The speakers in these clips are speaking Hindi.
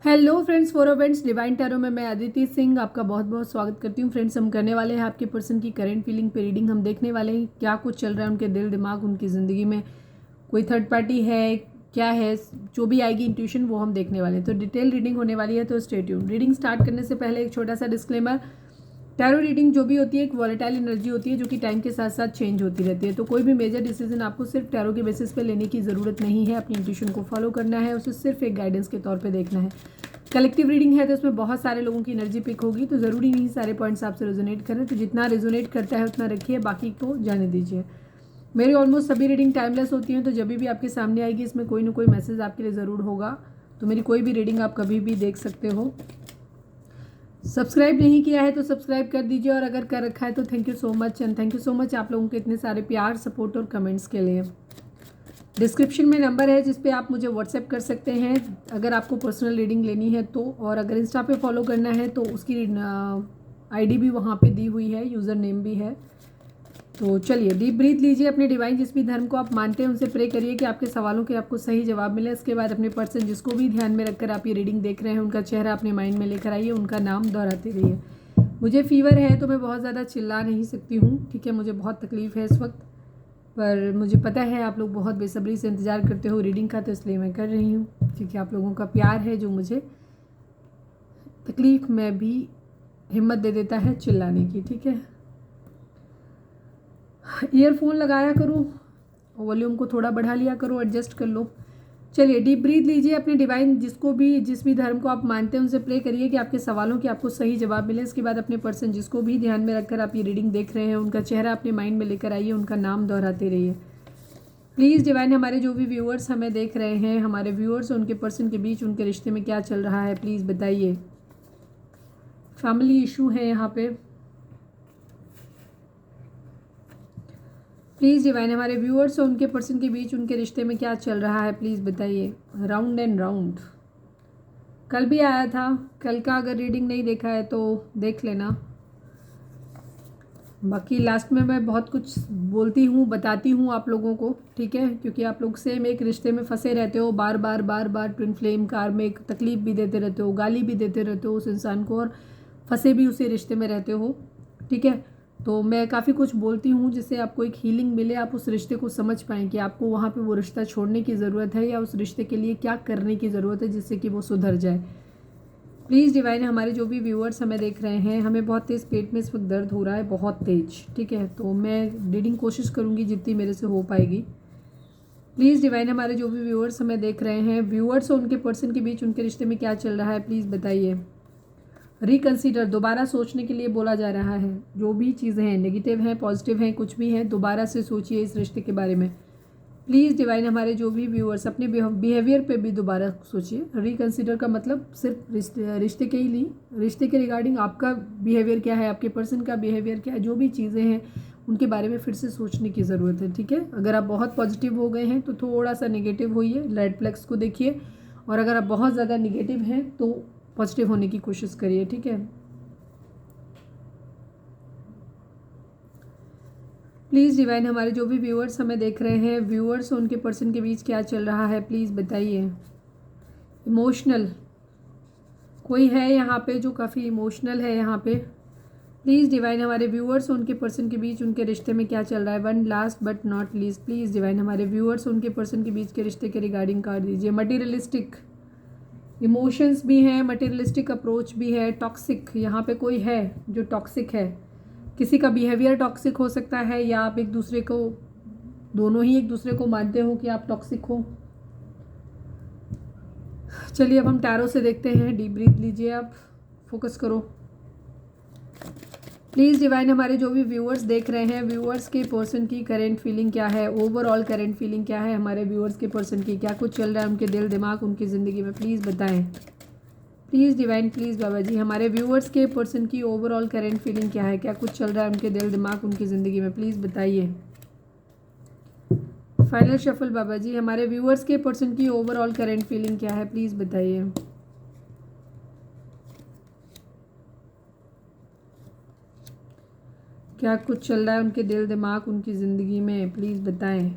Hello friends, for events divine tarot में मैं अदिति सिंह आपका बहुत बहुत स्वागत करती हूँ। फ्रेंड्स, हम करने वाले हैं आपके पर्सन की करंट फीलिंग पे रीडिंग। हम देखने वाले हैं क्या कुछ चल रहा है उनके दिल दिमाग, उनकी ज़िंदगी में। कोई थर्ड पार्टी है, क्या है, जो भी आएगी इंट्यूशन वो हम देखने वाले हैं। तो डिटेल रीडिंग होने वाली है, तो स्टे ट्यून्ड। रीडिंग स्टार्ट करने से पहले एक छोटा सा डिस्क्लेमर। टैरो रीडिंग जो भी होती है एक वॉलेटाइल एनर्जी होती है जो कि टाइम के साथ साथ चेंज होती रहती है। तो कोई भी मेजर डिसीजन आपको सिर्फ टैरो के बेसिस पे लेने की ज़रूरत नहीं है। अपनी इंट्यूशन को फॉलो करना है, उसे सिर्फ एक गाइडेंस के तौर पे देखना है। कलेक्टिव रीडिंग है तो उसमें बहुत सारे लोगों की एनर्जी पिक होगी, तो ज़रूरी नहीं सारे पॉइंट्स आपसे रेजोनेट करें। तो जितना रेजोनेट करता है उतना रखिए, बाकी को जाने दीजिए। मेरी ऑलमोस्ट सभी रीडिंग टाइमलेस होती हैं, तो जब भी आपके सामने आएगी इसमें कोई ना कोई मैसेज आपके लिए ज़रूर होगा। तो मेरी कोई भी रीडिंग आप कभी भी देख सकते हो। सब्सक्राइब नहीं किया है तो सब्सक्राइब कर दीजिए, और अगर कर रखा है तो thank you so much. And thank you so much आप लोगों के इतने सारे प्यार, सपोर्ट और कमेंट्स के लिए। डिस्क्रिप्शन में नंबर है जिस पे आप मुझे व्हाट्सएप कर सकते हैं अगर आपको पर्सनल रीडिंग लेनी है तो। और अगर इंस्टा पे फॉलो करना है तो उसकी आईडी भी वहाँ पे दी हुई है, यूज़र नेम भी है। तो चलिए डीप ब्रीथ लीजिए। अपने डिवाइन जिस भी धर्म को आप मानते हैं उनसे प्रे करिए कि आपके सवालों के आपको सही जवाब मिले। इसके बाद अपने पर्सन जिसको भी ध्यान में रखकर आप ये रीडिंग देख रहे हैं उनका चेहरा अपने माइंड में लेकर आइए, उनका नाम दोहराते रहिए। मुझे फीवर है तो मैं बहुत ज़्यादा चिल्ला नहीं सकती हूँ, ठीक है। मुझे बहुत तकलीफ़ है इस वक्त, पर मुझे पता है आप लोग बहुत बेसब्री से इंतज़ार करते हो रीडिंग का, तो इसलिए मैं कर रही हूँ, क्योंकि आप लोगों का प्यार है जो मुझे तकलीफ़ में भी हिम्मत दे देता है चिल्लाने की, ठीक है। ईयरफोन लगाया करो, वॉल्यूम को थोड़ा बढ़ा लिया करो, एडजस्ट कर लो। चलिए डीप ब्रीथ लीजिए। अपने डिवाइन जिसको भी जिस भी धर्म को आप मानते हैं उनसे प्रे करिए कि आपके सवालों के आपको सही जवाब मिले। इसके बाद अपने पर्सन जिसको भी ध्यान में रखकर आप ये रीडिंग देख रहे हैं उनका चेहरा अपने माइंड में लेकर आइए, उनका नाम दोहराते रहिए। प्लीज़ डिवाइन, हमारे जो भी व्यूअर्स हमें देख रहे हैं, हमारे व्यूअर्स और उनके पर्सन के बीच उनके रिश्ते में क्या चल रहा है, प्लीज़ बताइए। फैमिली इशू है यहाँ पे। प्लीज़ डिवाइन, हमारे व्यूअर्स और उनके पर्सन के बीच उनके रिश्ते में क्या चल रहा है, प्लीज़ बताइए। राउंड एंड राउंड कल भी आया था, कल का अगर रीडिंग नहीं देखा है तो देख लेना। बाकी लास्ट में मैं बहुत कुछ बोलती हूँ, बताती हूँ आप लोगों को, ठीक है, क्योंकि आप लोग सेम एक रिश्ते में फंसे रहते हो, बार बार बार बार ट्विन फ्लेम कार में एक तकलीफ भी देते रहते हो, गाली भी देते रहते हो उस इंसान को, और फंसे भी उसी रिश्ते में रहते हो, ठीक है। तो मैं काफ़ी कुछ बोलती हूँ जिससे आपको एक हीलिंग मिले, आप उस रिश्ते को समझ पाएँ कि आपको वहाँ पर वो रिश्ता छोड़ने की ज़रूरत है या उस रिश्ते के लिए क्या करने की ज़रूरत है जिससे कि वो सुधर जाए। प्लीज़ डिवाइन, हमारे जो भी व्यूअर्स हमें देख रहे हैं, हमें बहुत तेज़ पेट में इस वक्त दर्द हो रहा है, बहुत तेज, ठीक है। तो मैं रीडिंग कोशिश करूँगी जितनी मेरे से हो पाएगी। प्लीज़ डिवाइन, हमारे जो भी व्यूअर्स हमें देख रहे हैं, व्यूअर्स और उनके पर्सन के बीच उनके रिश्ते में क्या चल रहा है, प्लीज़ बताइए। रिकन्सिडर, दोबारा सोचने के लिए बोला जा रहा है। जो भी चीज़ें हैं, नेगेटिव हैं, पॉजिटिव हैं, कुछ भी हैं, दोबारा से सोचिए इस रिश्ते के बारे में। प्लीज़ डिवाइन, हमारे जो भी व्यूअर्स अपने बिहेवियर पे भी दोबारा सोचिए। रिकन्सिडर का मतलब सिर्फ रिश्ते के ही नहीं, रिश्ते के रिगार्डिंग आपका बिहेवियर क्या है, आपके पर्सन का बिहेवियर क्या है, जो भी चीज़ें हैं उनके बारे में फिर से सोचने की ज़रूरत है, ठीक है। अगर आप बहुत पॉजिटिव हो गए हैं तो थोड़ा सा नेगेटिव होइए, रेड फ्लैग्स को देखिए, और अगर आप बहुत ज़्यादा नेगेटिव हैं तो पॉजिटिव होने की कोशिश करिए, ठीक है। प्लीज़ डिवाइन, हमारे जो भी व्यूअर्स हमें देख रहे हैं, व्यूअर्स और उनके पर्सन के बीच क्या चल रहा है, प्लीज़ बताइए। इमोशनल, कोई है यहाँ पे जो काफ़ी इमोशनल है यहाँ पे। प्लीज़ डिवाइन, हमारे व्यूअर्स और उनके पर्सन के बीच उनके रिश्ते में क्या चल रहा है। One last but not least, please divine, हमारे व्यूअर्स और उनके पर्सन के बीच के रिश्ते के रिगार्डिंग कार्ड दीजिए। मटीरियलिस्टिक इमोशंस भी हैं, मटीरियलिस्टिक अप्रोच भी है, टॉक्सिक, यहाँ पे कोई है जो टॉक्सिक है। किसी का बिहेवियर टॉक्सिक हो सकता है, या आप एक दूसरे को, दोनों ही एक दूसरे को मानते हो कि आप टॉक्सिक हो। चलिए अब हम टैरो से देखते हैं। डीप ब्रीथ लीजिए, आप फोकस करो। प्लीज़ डिवाइन, हमारे जो भी व्यूअर्स देख रहे हैं, व्यूअर्स के पर्सन की करेंट फीलिंग क्या है, ओवरऑल करेंट फीलिंग क्या है, हमारे व्यूअर्स के पर्सन की क्या कुछ चल रहा है उनके दिल दिमाग उनकी ज़िंदगी में, प्लीज़ बताएं। प्लीज़ डिवाइन, प्लीज़ बाबा जी, हमारे व्यूअर्स के पर्सन की ओवरऑल करेंट फीलिंग क्या है, क्या कुछ चल रहा है उनके दिल दिमाग उनकी ज़िंदगी में, प्लीज़ बताइए। फाइनल शफल बाबा जी, हमारे व्यूअर्स के पर्सन की ओवरऑल करेंट फीलिंग क्या है, प्लीज़ बताइए। क्या कुछ चल रहा है उनके दिल दिमाग उनकी ज़िंदगी में, प्लीज़ बताएं।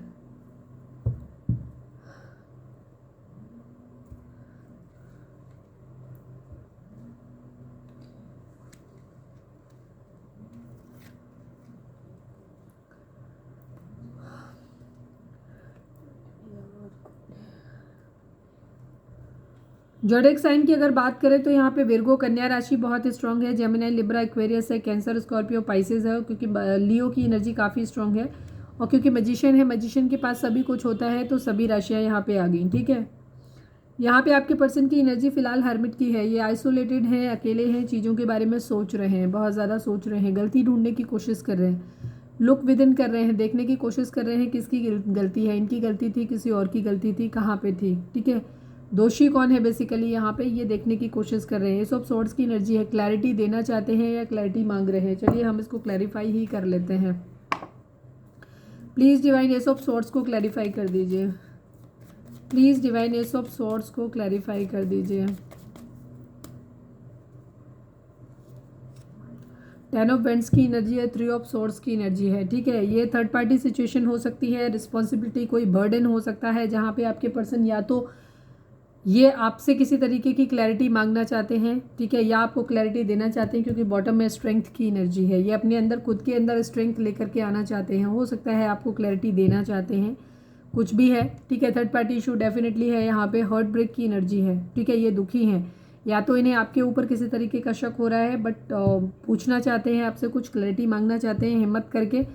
ज़ोडिएक साइन की अगर बात करें तो यहाँ पे विर्गो कन्या राशि बहुत स्ट्रांग है, जेमिनी लिब्रा एक्वेरियस है, कैंसर स्कॉर्पियो पाइसेस है, क्योंकि लियो की एनर्जी काफ़ी स्ट्रांग है और क्योंकि मैजिशियन है, मैजिशियन के पास सभी कुछ होता है, तो सभी राशियाँ यहाँ पे आ गई। ठीक है, यहाँ पे आपके पर्सन की एनर्जी फिलहाल हर्मिट की है, ये आइसोलेटेड हैं, अकेले हैं, चीज़ों के बारे में सोच रहे हैं, बहुत ज़्यादा सोच रहे हैं, गलती ढूंढने की कोशिश कर रहे हैं, लुक विद इन कर रहे हैं, देखने की कोशिश कर रहे हैं किसकी गलती है, इनकी गलती थी, किसी और की गलती थी, कहाँ पे थी। ठीक है, दोषी कौन है बेसिकली यहाँ पे, ये देखने की कोशिश कर रहे हैं। एस ऑफ सोर्ड्स की एनर्जी है, क्लैरिटी देना चाहते हैं या क्लैरिटी मांग रहे हैं। चलिए हम इसको क्लैरिफाई ही कर लेते हैं। Please divine S of swords को क्लैरिफाई कर दीजिए, please divine S of swords को क्लैरिफाई कर दीजिए। 10 ऑफ वेंट्स की एनर्जी है, 3 ऑफ सोर्ड्स की एनर्जी है। ठीक है, ये थर्ड पार्टी सिचुएशन हो सकती है, रिस्पॉन्सिबिलिटी कोई बर्डन हो सकता है, जहाँ पे आपके पर्सन या तो ये आपसे किसी तरीके की क्लैरिटी मांगना चाहते हैं, ठीक है, या आपको क्लैरिटी देना चाहते हैं, क्योंकि बॉटम में स्ट्रेंथ की एनर्जी है, ये अपने अंदर खुद के अंदर स्ट्रेंथ लेकर के आना चाहते हैं। हो सकता है आपको क्लैरिटी देना चाहते हैं, कुछ भी है। ठीक है, थर्ड पार्टी इशू डेफिनेटली है, यहाँ पे हार्ट ब्रेक की एनर्जी है। ठीक है, ये दुखी हैं, या तो इन्हें आपके ऊपर किसी तरीके का शक हो रहा है, बट पूछना चाहते हैं आपसे, कुछ क्लैरिटी मांगना चाहते हैं हिम्मत करके,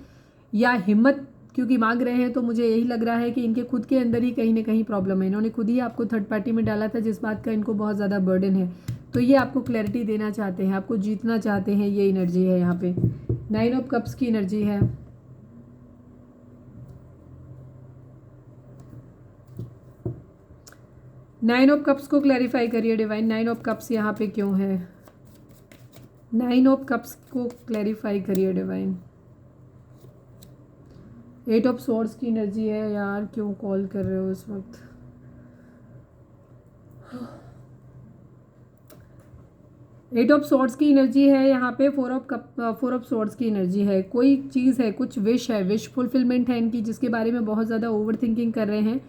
या हिम्मत क्योंकि मांग रहे हैं तो मुझे यही लग रहा है कि इनके खुद के अंदर ही कहीं ना कहीं प्रॉब्लम है, इन्होंने खुद ही आपको थर्ड पार्टी में डाला था, जिस बात का इनको बहुत ज़्यादा बर्डन है, तो ये आपको क्लैरिटी देना चाहते हैं, आपको जीतना चाहते हैं, ये एनर्जी है यहाँ पे। 9 ऑफ कप्स की एनर्जी है, नाइन ऑफ कप्स को क्लैरिफाई करिए डिवाइन, 9 ऑफ कप्स यहाँ पे क्यों है, 9 ऑफ कप्स को क्लैरिफाई करिए डिवाइन। 8 ऑफ सोर्ड्स की एनर्जी है, यार क्यों कॉल कर रहे हो इस वक्त। 8 ऑफ सोर्ड्स की एनर्जी है यहाँ पे, 4 ऑफ सोर्ड्स की एनर्जी है, कोई चीज़ है, कुछ विश है, विश फुलफिलमेंट है इनकी, जिसके बारे में बहुत ज़्यादा ओवर थिंकिंग कर रहे हैं,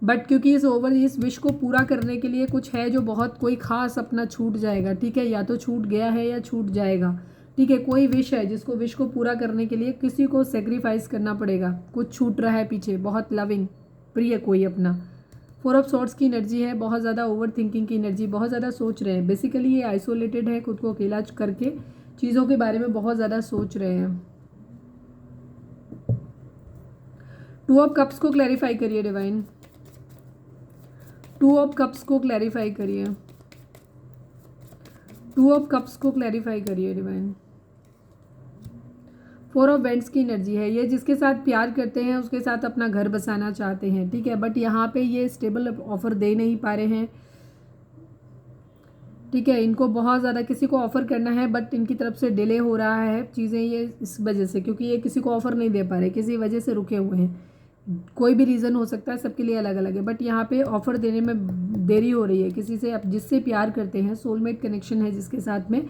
बट क्योंकि इस विश को पूरा करने के लिए कुछ है जो बहुत कोई खास अपना छूट जाएगा। ठीक है, या तो छूट गया है या छूट जाएगा। ठीक है, कोई विश है जिसको विश को पूरा करने के लिए किसी को सेक्रीफाइस करना पड़ेगा, कुछ छूट रहा है पीछे, बहुत लविंग प्रिय कोई अपना। 4 ऑफ सॉर्ड्स की एनर्जी है, बहुत ज़्यादा ओवर थिंकिंग की एनर्जी, बहुत ज़्यादा सोच रहे हैं, बेसिकली ये आइसोलेटेड है, खुद को अकेला करके चीज़ों के बारे में बहुत ज़्यादा सोच रहे हैं। 2 ऑफ कप्स को क्लैरिफाई करिए डिवाइन, 2 ऑफ कप्स को क्लैरिफाई करिए, 2 ऑफ कप्स को क्लैरिफाई करिए डिवाइन। 4 ऑफ वेंट्स की एनर्जी है, ये जिसके साथ प्यार करते हैं उसके साथ अपना घर बसाना चाहते हैं। ठीक है, बट यहाँ पे ये स्टेबल ऑफर दे नहीं पा रहे हैं। ठीक है, इनको बहुत ज़्यादा किसी को ऑफ़र करना है, बट इनकी तरफ से डिले हो रहा है चीज़ें, ये इस वजह से, क्योंकि ये किसी को ऑफ़र नहीं दे पा रहे, किसी वजह से रुके हुए हैं, कोई भी रीज़न हो सकता है, सबके लिए अलग अलग है, बट यहाँ पे ऑफ़र देने में देरी हो रही है किसी से, आप जिससे प्यार करते हैं, सोलमेट कनेक्शन है जिसके साथ में।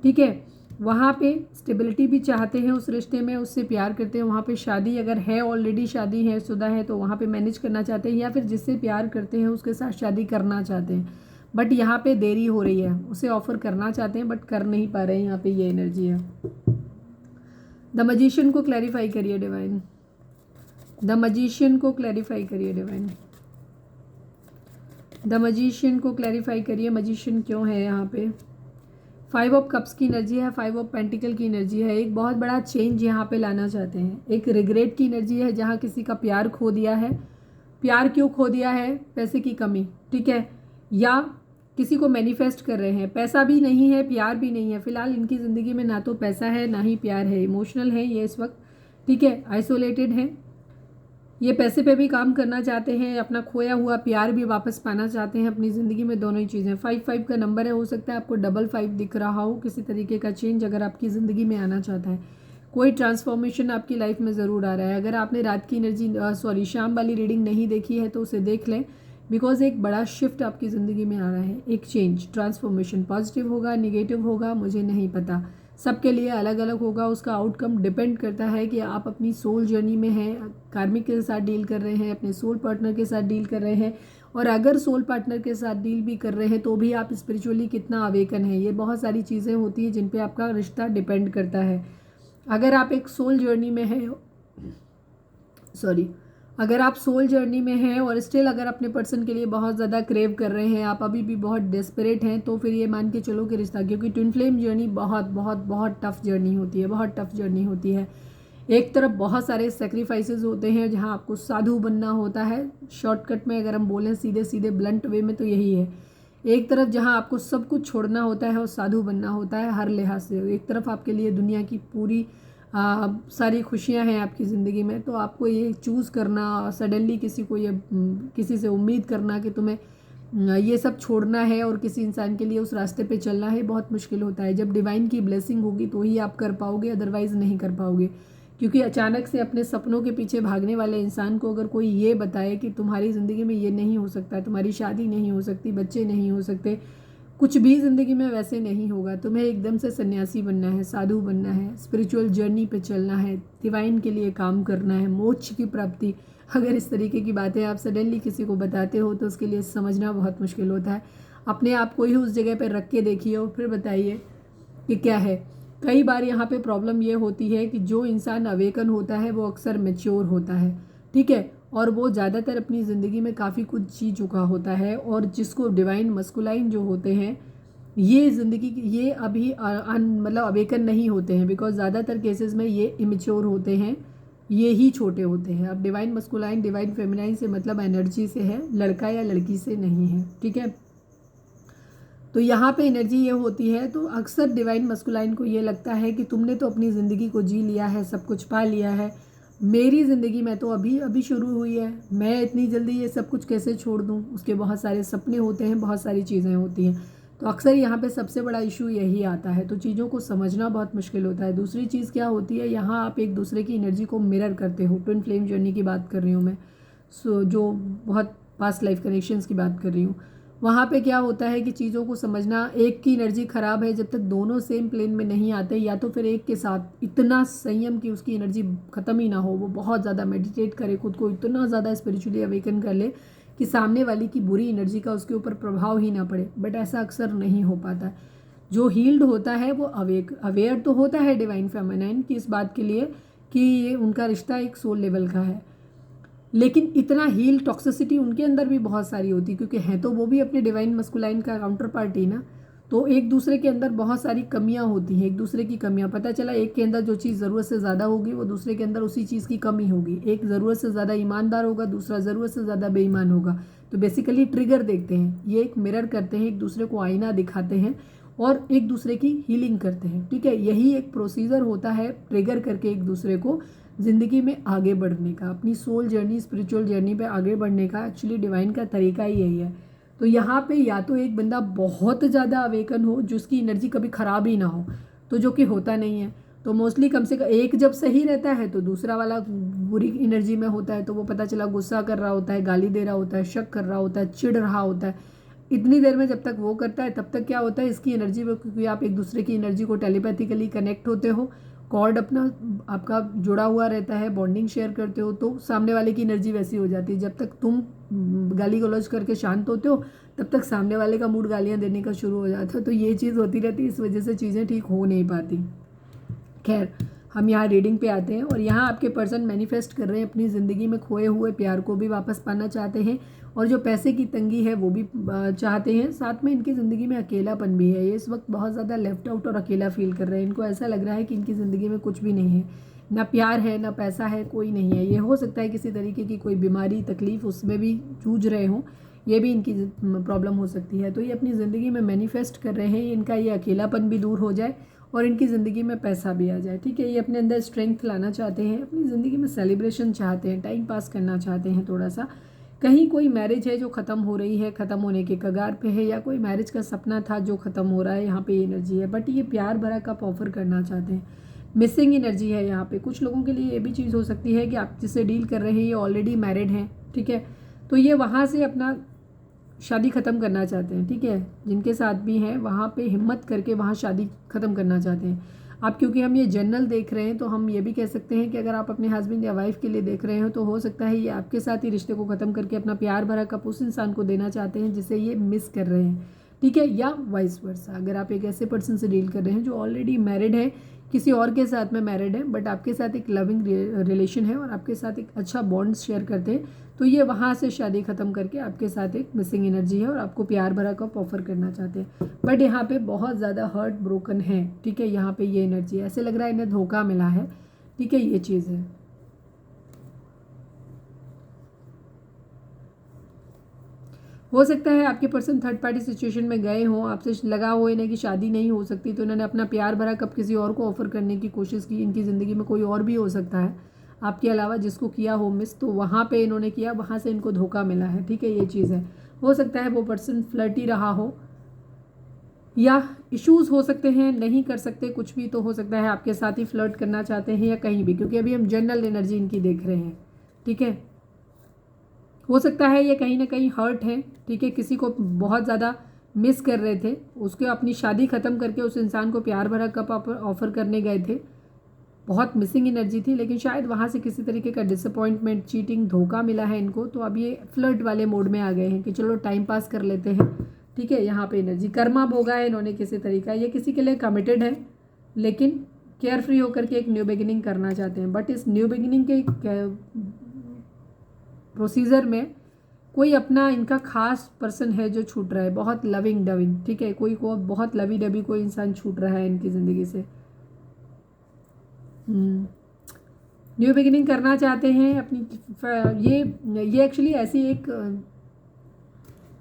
ठीक है, वहाँ पे स्टेबिलिटी भी चाहते हैं उस रिश्ते में, उससे प्यार करते हैं, वहाँ पे शादी अगर है, ऑलरेडी शादी है, शुदा है, तो वहाँ पे मैनेज करना चाहते हैं, या फिर जिससे प्यार करते हैं उसके साथ शादी करना चाहते हैं, बट यहाँ पे देरी हो रही है, उसे ऑफ़र करना चाहते हैं बट कर नहीं पा रहे हैं। यहाँ पे ये एनर्जी है। द मजिशियन को क्लैरिफाई करिए डिवाइन, द मजिशियन को क्लैरिफाई करिए डिवाइन, द मजिशियन को क्लैरिफाई करिए, मजिशियन क्यों है यहाँ पे। 5 ऑफ कप्स की एनर्जी है, 5 ऑफ पेंटिकल की एनर्जी है, एक बहुत बड़ा चेंज यहाँ पे लाना चाहते हैं, एक रिग्रेट की एनर्जी है, जहाँ किसी का प्यार खो दिया है। प्यार क्यों खो दिया है, पैसे की कमी। ठीक है, या किसी को मैनिफेस्ट कर रहे हैं, पैसा भी नहीं है, प्यार भी नहीं है, फिलहाल इनकी ज़िंदगी में ना तो पैसा है ना ही प्यार है, इमोशनल है ये इस वक्त। ठीक है, आइसोलेटेड है, ये पैसे पे भी काम करना चाहते हैं, अपना खोया हुआ प्यार भी वापस पाना चाहते हैं अपनी ज़िंदगी में, दोनों ही चीज़ें। 5 का नंबर है, हो सकता है आपको 5 दिख रहा हो, किसी तरीके का चेंज अगर आपकी ज़िंदगी में आना चाहता है, कोई ट्रांसफॉर्मेशन आपकी लाइफ में ज़रूर आ रहा है। अगर आपने रात की एनर्जी शाम वाली रीडिंग नहीं देखी है तो उसे देख लें, बिकॉज एक बड़ा शिफ्ट आपकी ज़िंदगी में आ रहा है, एक चेंज, ट्रांसफॉर्मेशन, पॉजिटिव होगा निगेटिव होगा मुझे नहीं पता, सबके लिए अलग अलग होगा, उसका आउटकम डिपेंड करता है कि आप अपनी सोल जर्नी में हैं, कार्मिक के साथ डील कर रहे हैं, अपने सोल पार्टनर के साथ डील कर रहे हैं, और अगर सोल पार्टनर के साथ डील भी कर रहे हैं तो भी आप स्पिरिचुअली कितना अवेकन है, ये बहुत सारी चीज़ें होती हैं जिन पे आपका रिश्ता डिपेंड करता है। अगर आप एक सोल जर्नी में हैं, अगर आप सोल जर्नी में हैं और स्टिल अगर अपने पर्सन के लिए बहुत ज़्यादा क्रेव कर रहे हैं, आप अभी भी बहुत डेस्परेट हैं, तो फिर ये मान के चलो कि रिश्ता, क्योंकि ट्विन फ्लेम जर्नी बहुत बहुत बहुत टफ जर्नी होती है, बहुत टफ जर्नी होती है। एक तरफ बहुत सारे सेक्रीफाइसेस होते हैं जहाँ आपको साधु बनना होता है, शॉर्टकट में अगर हम बोलें सीधे सीधे ब्लंट वे में तो यही है। एक तरफ जहाँ आपको सब कुछ छोड़ना होता है और साधु बनना होता है हर लिहाज से। एक तरफ आपके लिए दुनिया की पूरी सारी खुशियाँ हैं आपकी ज़िंदगी में, तो आपको ये चूज़ करना, सडनली किसी को ये किसी से उम्मीद करना कि तुम्हें ये सब छोड़ना है और किसी इंसान के लिए उस रास्ते पे चलना है, बहुत मुश्किल होता है। जब डिवाइन की ब्लेसिंग होगी तो ही आप कर पाओगे, अदरवाइज़ नहीं कर पाओगे। क्योंकि अचानक से अपने सपनों के पीछे भागने वाले इंसान को अगर कोई ये बताए कि तुम्हारी ज़िंदगी में ये नहीं हो सकता, तुम्हारी शादी नहीं हो सकती, बच्चे नहीं हो सकते, कुछ भी ज़िंदगी में वैसे नहीं होगा, तुम्हें एकदम से सन्यासी बनना है, साधु बनना है, स्पिरिचुअल जर्नी पे चलना है, डिवाइन के लिए काम करना है, मोक्ष की प्राप्ति, अगर इस तरीके की बातें आप सडनली किसी को बताते हो तो उसके लिए समझना बहुत मुश्किल होता है। अपने आप को ही उस जगह पर रख के देखिए और फिर बताइए कि क्या है। कई बार यहाँ पे प्रॉब्लम ये होती है कि जो इंसान अवेकन होता है वो अक्सर मैच्योर होता है, ठीक है, और वो ज़्यादातर अपनी ज़िंदगी में काफ़ी कुछ जी चुका होता है। और जिसको डिवाइन मस्कुलाइन जो होते हैं ये ज़िंदगी ये अभी मतलब अवेकन नहीं होते हैं, बिकॉज ज़्यादातर केसेस में ये इमेच्योर होते हैं, ये ही छोटे होते हैं। अब डिवाइन मस्कुलाइन डिवाइन फेमिनाइन से मतलब एनर्जी से है, लड़का या लड़की से नहीं है, ठीक है। तो यहाँ पे एनर्जी ये होती है, तो अक्सर डिवाइन मस्कुलाइन को ये लगता है कि तुमने तो अपनी ज़िंदगी को जी लिया है, सब कुछ पा लिया है, मेरी ज़िंदगी में तो अभी अभी शुरू हुई है, मैं इतनी जल्दी ये सब कुछ कैसे छोड़ दूँ। उसके बहुत सारे सपने होते हैं, बहुत सारी चीज़ें होती हैं। तो अक्सर यहाँ पे सबसे बड़ा इशू यही आता है, तो चीज़ों को समझना बहुत मुश्किल होता है। दूसरी चीज़ क्या होती है, यहाँ आप एक दूसरे की एनर्जी को मिरर करते हो। ट्विन फ्लेम जर्नी की बात कर रही हूँ मैं, जो बहुत पास्ट लाइफ कनेक्शंस की बात कर रही हूँ। वहाँ पे क्या होता है कि चीज़ों को समझना, एक की एनर्जी ख़राब है जब तक दोनों सेम प्लेन में नहीं आते, या तो फिर एक के साथ इतना संयम कि उसकी एनर्जी ख़त्म ही ना हो, वो बहुत ज़्यादा मेडिटेट करे, खुद को इतना ज़्यादा स्पिरिचुअली अवेकन कर ले कि सामने वाली की बुरी एनर्जी का उसके ऊपर प्रभाव ही ना पड़े। बट ऐसा अक्सर नहीं हो पाता। जो हील्ड होता है वो अवेयर तो होता है डिवाइन फेमिनाइन की इस बात के लिए कि ये उनका रिश्ता एक सोल लेवल का है, लेकिन इतना हील टॉक्सिसिटी उनके अंदर भी बहुत सारी होती है, क्योंकि हैं तो वो भी अपने डिवाइन मस्कुलाइन का काउंटर पार्टी ना। तो एक दूसरे के अंदर बहुत सारी कमियां होती हैं, एक दूसरे की कमियां, पता चला एक के अंदर जो चीज़ ज़रूरत से ज़्यादा होगी वो दूसरे के अंदर उसी चीज़ की कमी होगी। एक ज़रूरत से ज़्यादा ईमानदार होगा, दूसरा ज़रूरत से ज़्यादा बेईमान होगा। तो बेसिकली ट्रिगर देखते हैं, ये एक मिरर करते हैं, एक दूसरे को आईना दिखाते हैं और एक दूसरे की हीलिंग करते हैं, ठीक है। यही एक प्रोसीजर होता है, ट्रिगर करके एक दूसरे को ज़िंदगी में आगे बढ़ने का, अपनी सोल जर्नी स्पिरिचुअल जर्नी पे आगे बढ़ने का एक्चुअली डिवाइन का तरीका ही यही है। तो यहाँ पे या तो एक बंदा बहुत ज़्यादा अवेकन हो जिसकी एनर्जी कभी ख़राब ही ना हो, तो जो कि होता नहीं है। तो मोस्टली कम से कम एक जब सही रहता है तो दूसरा वाला बुरी एनर्जी में होता है, तो वो पता चला गुस्सा कर रहा होता है, गाली दे रहा होता है, शक कर रहा होता है, चिढ़ रहा होता है। इतनी देर में जब तक वो करता है तब तक क्या होता है, इसकी एनर्जी में, क्योंकि आप एक दूसरे की एनर्जी को टेलीपैथिकली कनेक्ट होते हो, कॉर्ड अपना आपका जुड़ा हुआ रहता है, बॉन्डिंग शेयर करते हो, तो सामने वाले की एनर्जी वैसी हो जाती है। जब तक तुम गाली गलौज करके शांत होते हो तब तक सामने वाले का मूड गालियाँ देने का शुरू हो जाता है। तो ये चीज़ होती रहती है, इस वजह से चीज़ें ठीक हो नहीं पाती। खैर, हम यहाँ रीडिंग पे आते हैं और यहाँ आपके पर्सन मैनिफेस्ट कर रहे हैं, अपनी ज़िंदगी में खोए हुए प्यार को भी वापस पाना चाहते हैं और जो पैसे की तंगी है वो भी चाहते हैं। साथ में इनकी ज़िंदगी में अकेलापन भी है, ये इस वक्त बहुत ज़्यादा लेफ्ट आउट और अकेला फील कर रहे हैं। इनको ऐसा लग रहा है कि इनकी ज़िंदगी में कुछ भी नहीं है, ना प्यार है, ना पैसा है, कोई नहीं है। ये हो सकता है किसी तरीके की कोई बीमारी तकलीफ़ उसमें भी जूझ रहे हों, ये भी इनकी प्रॉब्लम हो सकती है। तो ये अपनी ज़िंदगी में मैनिफेस्ट कर रहे हैं इनका ये अकेलापन भी दूर हो जाए और इनकी ज़िंदगी में पैसा भी आ जाए, ठीक है। ये अपने अंदर स्ट्रेंथ लाना चाहते हैं, अपनी ज़िंदगी में सेलिब्रेशन चाहते हैं, टाइम पास करना चाहते हैं थोड़ा सा। कहीं कोई मैरिज है जो ख़त्म हो रही है, ख़त्म होने के कगार पे है, या कोई मैरिज का सपना था जो ख़त्म हो रहा है, यहाँ पे एनर्जी है। बट ये प्यार भरा कप ऑफर करना चाहते हैं, मिसिंग एनर्जी है यहाँ पे। कुछ लोगों के लिए ये भी चीज़ हो सकती है कि आप जिससे डील कर रहे हैं ये ऑलरेडी मैरिड हैं, ठीक है, तो ये वहाँ से अपना शादी ख़त्म करना चाहते हैं, ठीक है। जिनके साथ भी हैं वहाँ पे हिम्मत करके वहाँ शादी ख़त्म करना चाहते हैं आप। क्योंकि हम ये जनरल देख रहे हैं तो हम ये भी कह सकते हैं कि अगर आप अपने हस्बैंड या वाइफ के लिए देख रहे हो तो हो सकता है ये आपके साथ ही रिश्ते को ख़त्म करके अपना प्यार भरा कप उस इंसान को देना चाहते हैं जिसे ये मिस कर रहे हैं, ठीक है, या वाइस वर्सा। अगर आप एक ऐसे पर्सन से डील कर रहे हैं जो ऑलरेडी मैरिड है किसी और के साथ में मैरिड है, बट आपके साथ एक लविंग रिलेशन है और आपके साथ एक अच्छा बॉन्ड शेयर करते हैं, तो ये वहाँ से शादी ख़त्म करके आपके साथ एक मिसिंग एनर्जी है और आपको प्यार भरा कप ऑफर करना चाहते हैं, बट यहाँ पे बहुत ज़्यादा हर्ट ब्रोकन है। ठीक है, यहाँ पे ये एनर्जी ऐसे लग रहा है इन्हें धोखा मिला है। ठीक है, ये चीज़ है। हो सकता है आपके पर्सन थर्ड पार्टी सिचुएशन में गए हों, आपसे लगा हो इन्हें कि शादी नहीं हो सकती, तो इन्होंने अपना प्यार भरा कब किसी और को ऑफर करने की कोशिश की। इनकी ज़िंदगी में कोई और भी हो सकता है आपके अलावा जिसको किया हो मिस, तो वहाँ पे इन्होंने किया, वहाँ से इनको धोखा मिला है। ठीक है, ये चीज़ है। हो सकता है वो पर्सन फ्लर्टी रहा हो, या इश्यूज़ हो सकते हैं, नहीं कर सकते कुछ भी, तो हो सकता है आपके साथ ही फ्लर्ट करना चाहते हैं या कहीं भी, क्योंकि अभी हम जनरल एनर्जी इनकी देख रहे हैं। ठीक है, हो सकता है ये कहीं ना कहीं हर्ट है। ठीक है, किसी को बहुत ज़्यादा मिस कर रहे थे, उसके अपनी शादी ख़त्म करके उस इंसान को प्यार भरा कप ऑफर करने गए थे, बहुत मिसिंग एनर्जी थी, लेकिन शायद वहाँ से किसी तरीके का डिसअपॉइंटमेंट, चीटिंग, धोखा मिला है इनको, तो अब ये फ्लर्ट वाले मोड में आ गए हैं कि चलो टाइम पास कर लेते हैं। ठीक है, यहाँ पे एनर्जी कर्मा भोगा है इन्होंने किसी तरीका, ये किसी के लिए कमिटेड है लेकिन केयर फ्री होकर के एक न्यू बिगिनिंग करना चाहते हैं, बट इस न्यू बिगिनिंग के प्रोसीजर में कोई अपना इनका खास पर्सन है जो छूट रहा है, बहुत लविंग डविंग। ठीक है, कोई को बहुत लवी डबी कोई इंसान छूट रहा है इनकी ज़िंदगी से। न्यू बिगिनिंग करना चाहते हैं अपनी, ये एक्चुअली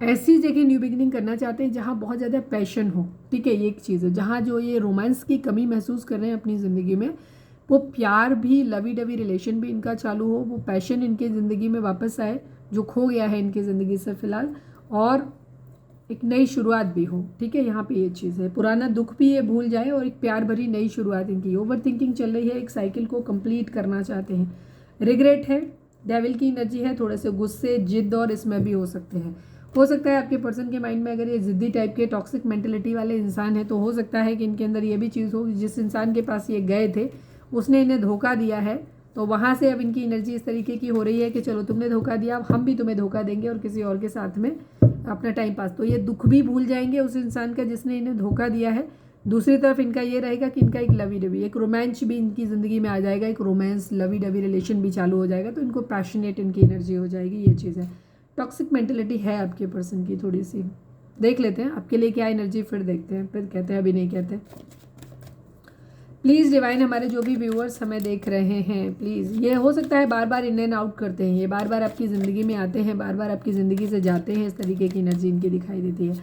ऐसी जगह न्यू बिगिनिंग करना चाहते हैं जहाँ बहुत ज़्यादा पैशन हो। ठीक है, ये एक चीज़ है, जहाँ जो ये रोमांस की कमी महसूस कर रहे हैं अपनी ज़िंदगी में, वो प्यार भी, लवी डवी रिलेशन भी इनका चालू हो, वो पैशन इनके ज़िंदगी में वापस आए जो खो गया है इनकी ज़िंदगी से फ़िलहाल, और एक नई शुरुआत भी हो। ठीक है, यहाँ पे ये चीज़ है, पुराना दुख भी ये भूल जाए और एक प्यार भरी नई शुरुआत इनकी। ओवर थिंकिंग चल रही है, एक साइकिल को कंप्लीट करना चाहते हैं। रिग्रेट है, डेविल की एनर्जी है, थोड़े से गुस्से, जिद और इसमें भी हो सकते हैं। हो सकता है आपके पर्सन के माइंड में अगर ये ज़िद्दी टाइप के टॉक्सिक मेंटेलिटी वाले इंसान है, तो हो सकता है कि इनके अंदर ये भी चीज़ हो, जिस इंसान के पास ये गए थे उसने इन्हें धोखा दिया है, तो वहाँ से अब इनकी एनर्जी इस तरीके की हो रही है कि चलो तुमने धोखा दिया, अब हम भी तुम्हें धोखा देंगे और किसी और के साथ में अपना टाइम पास। तो ये दुख भी भूल जाएंगे उस इंसान का जिसने इन्हें धोखा दिया है। दूसरी तरफ इनका ये रहेगा कि इनका एक लवी डवी, एक रोमांच भी इनकी ज़िंदगी में आ जाएगा, एक रोमांस लवी डवी रिलेशन भी चालू हो जाएगा, तो इनको पैशनेट इनकी एनर्जी हो जाएगी। ये चीज़ है, टॉक्सिक मेंटेलिटी है आपके पर्सन की थोड़ी सी। देख लेते हैं आपके लिए क्या एनर्जी, फिर देखते हैं, फिर कहते हैं, अभी नहीं कहते। प्लीज़ डिवाइन, हमारे जो भी व्यूअर्स हमें देख रहे हैं, प्लीज़, ये हो सकता है बार बार इन एंड आउट करते हैं, ये बार बार आपकी ज़िंदगी में आते हैं, बार बार आपकी ज़िंदगी से जाते हैं, इस तरीके की एनर्जी इनकी दिखाई देती है।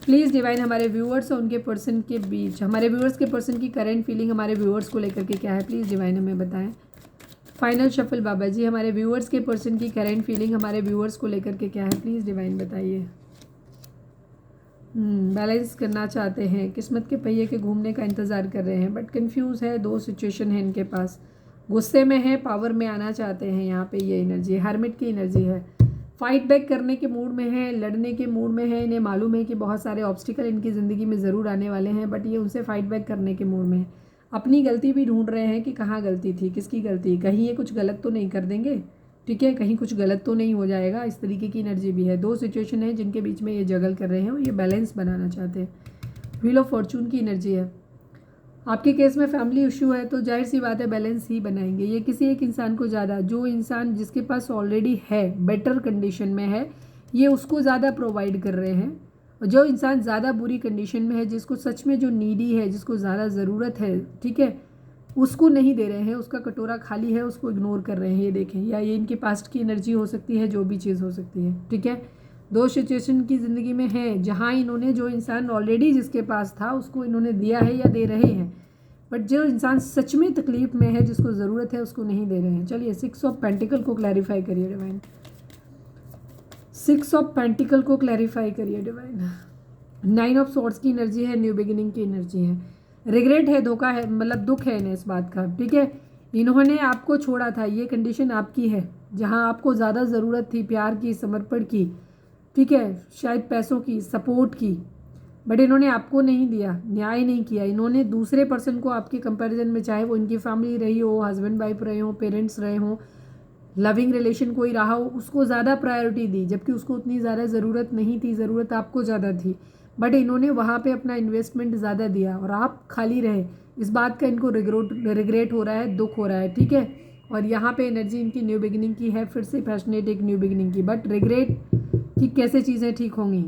प्लीज़ डिवाइन, हमारे व्यूअर्स और उनके पर्सन के बीच, हमारे व्यूअर्स के पर्सन की करेंट फीलिंग हमारे व्यूअर्स को लेकर के क्या है, प्लीज़ डिवाइन हमें बताएं। फाइनल शफल बाबा जी, हमारे व्यूअर्स के पर्सन की करेंट फीलिंग हमारे व्यूअर्स को लेकर के क्या है, प्लीज़ डिवाइन बताइए। बैलेंस करना चाहते हैं, किस्मत के पहिए के घूमने का इंतज़ार कर रहे हैं, बट कंफ्यूज है, दो सिचुएशन है इनके पास, गुस्से में है, पावर में आना चाहते हैं, यहाँ पे ये एनर्जी हर्मिट की एनर्जी है, फाइट बैक करने के मूड में है, लड़ने के मूड में है, इन्हें मालूम है कि बहुत सारे ऑब्स्टिकल इनकी ज़िंदगी में ज़रूर आने वाले हैं, बट ये उनसे फाइट बैक करने के मूड में है। अपनी गलती भी ढूंढ रहे हैं कि कहाँ गलती थी, किसकी गलती, कहीं ये कुछ गलत तो नहीं कर देंगे। ठीक है, कहीं कुछ गलत तो नहीं हो जाएगा, इस तरीके की एनर्जी भी है। दो सिचुएशन है जिनके बीच में ये जगल कर रहे हैं और ये बैलेंस बनाना चाहते हैं। व्हील ऑफ फॉर्चून की एनर्जी है। आपके केस में फैमिली इशू है तो जाहिर सी बात है बैलेंस ही बनाएंगे। ये किसी एक इंसान को ज़्यादा, जो इंसान जिसके पास ऑलरेडी है, बेटर कंडीशन में है, ये उसको ज़्यादा प्रोवाइड कर रहे हैं, और जो इंसान ज़्यादा बुरी कंडीशन में है, जिसको सच में जो नीडी है, जिसको ज़्यादा ज़रूरत है, ठीक है, उसको नहीं दे रहे हैं, उसका कटोरा खाली है, उसको इग्नोर कर रहे हैं। ये देखें, या ये इनके पास्ट की एनर्जी हो सकती है, जो भी चीज़ हो सकती है। ठीक है, दो सिचुएशन की ज़िंदगी में है जहाँ इन्होंने, जो इंसान ऑलरेडी जिसके पास था उसको इन्होंने दिया है या दे रहे हैं, बट जो इंसान सच में तकलीफ में है, जिसको ज़रूरत है, उसको नहीं दे रहे हैं। चलिए 6 ऑफ पेंटिकल को क्लैरिफाई करिए डिवाइन, 6 ऑफ पेंटिकल को क्लैरिफाई करिए डिवाइन। 9 ऑफ सॉर्ड्स की एनर्जी है, न्यू बिगिनिंग की एनर्जी है, रिग्रेट है, धोखा है, मतलब दुख है इन्हें इस बात का। ठीक है, इन्होंने आपको छोड़ा था, ये कंडीशन आपकी है जहाँ आपको ज़्यादा ज़रूरत थी प्यार की, समर्पण की, ठीक है, शायद पैसों की, सपोर्ट की, बट इन्होंने आपको नहीं दिया, न्याय नहीं किया। इन्होंने दूसरे पर्सन को आपके कंपैरिजन में, चाहे वो इनकी फैमिली रही हो, हस्बैंड वाइफ रहे हो, पेरेंट्स रहे हो, लविंग रिलेशन कोई रहा हो, उसको ज़्यादा प्रायोरिटी दी, जबकि उसको उतनी ज़्यादा ज़रूरत नहीं थी, ज़रूरत आपको ज़्यादा थी। बट इन्होंने वहाँ पे अपना इन्वेस्टमेंट ज़्यादा दिया और आप खाली रहे। इस बात का इनको रिग्रेट हो रहा है, दुख हो रहा है, ठीक है। और यहाँ पे एनर्जी इनकी न्यू बिगिनिंग की है, फिर से पैशनेट एक न्यू बिगिनिंग की, बट रिग्रेट कि कैसे चीज़ें ठीक होंगी।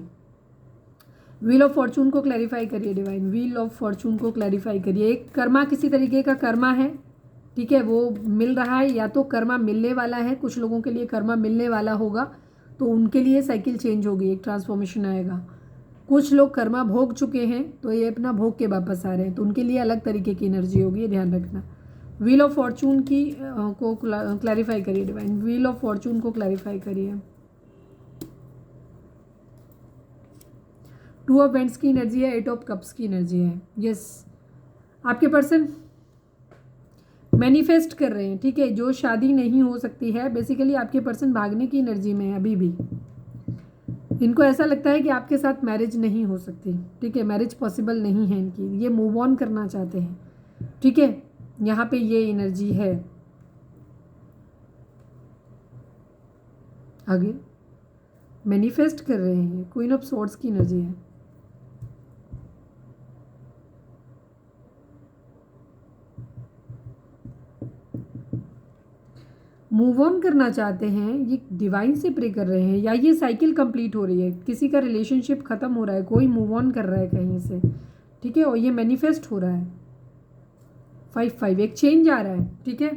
व्हील ऑफ फॉर्चून को क्लैरिफाई करिए डिवाइन, व्हील ऑफ फॉर्चून को क्लैरिफाई करिए। एक कर्मा, किसी तरीके का कर्मा है, ठीक है, वो मिल रहा है, या तो कर्मा मिलने वाला है, कुछ लोगों के लिए कर्मा मिलने वाला होगा, तो उनके लिए साइकिल चेंज होगी, एक ट्रांसफॉर्मेशन आएगा। कुछ लोग कर्मा भोग चुके हैं तो ये अपना भोग के वापस आ रहे हैं, तो उनके लिए अलग तरीके की एनर्जी होगी, ये ध्यान रखना। व्हील ऑफ फॉर्चून की को क्लैरिफाई करिए डिवाइन, व्हील ऑफ फॉर्चून को क्लैरिफाई करिए। टू ऑफ वेंट्स की एनर्जी है, एट ऑफ कप्स की एनर्जी है। यस, आपके पर्सन मैनिफेस्ट कर रहे हैं, ठीक है, जो शादी नहीं हो सकती है। बेसिकली आपके पर्सन भागने की एनर्जी में है अभी भी। इनको ऐसा लगता है कि आपके साथ मैरिज नहीं हो सकती, ठीक है, मैरिज पॉसिबल नहीं है इनकी, ये मूव ऑन करना चाहते हैं, ठीक है। यहाँ पे ये एनर्जी है। आगे मैनिफेस्ट कर रहे हैं, क्वीन ऑफ सॉर्ड्स की एनर्जी है। मूव ऑन करना चाहते हैं, ये डिवाइन से प्रे कर रहे हैं, या ये साइकिल कंप्लीट हो रही है, किसी का रिलेशनशिप खत्म हो रहा है, कोई मूव ऑन कर रहा है कहीं से, ठीक है, और ये मैनिफेस्ट हो रहा है। 5-5 एक चेंज आ रहा है, ठीक है।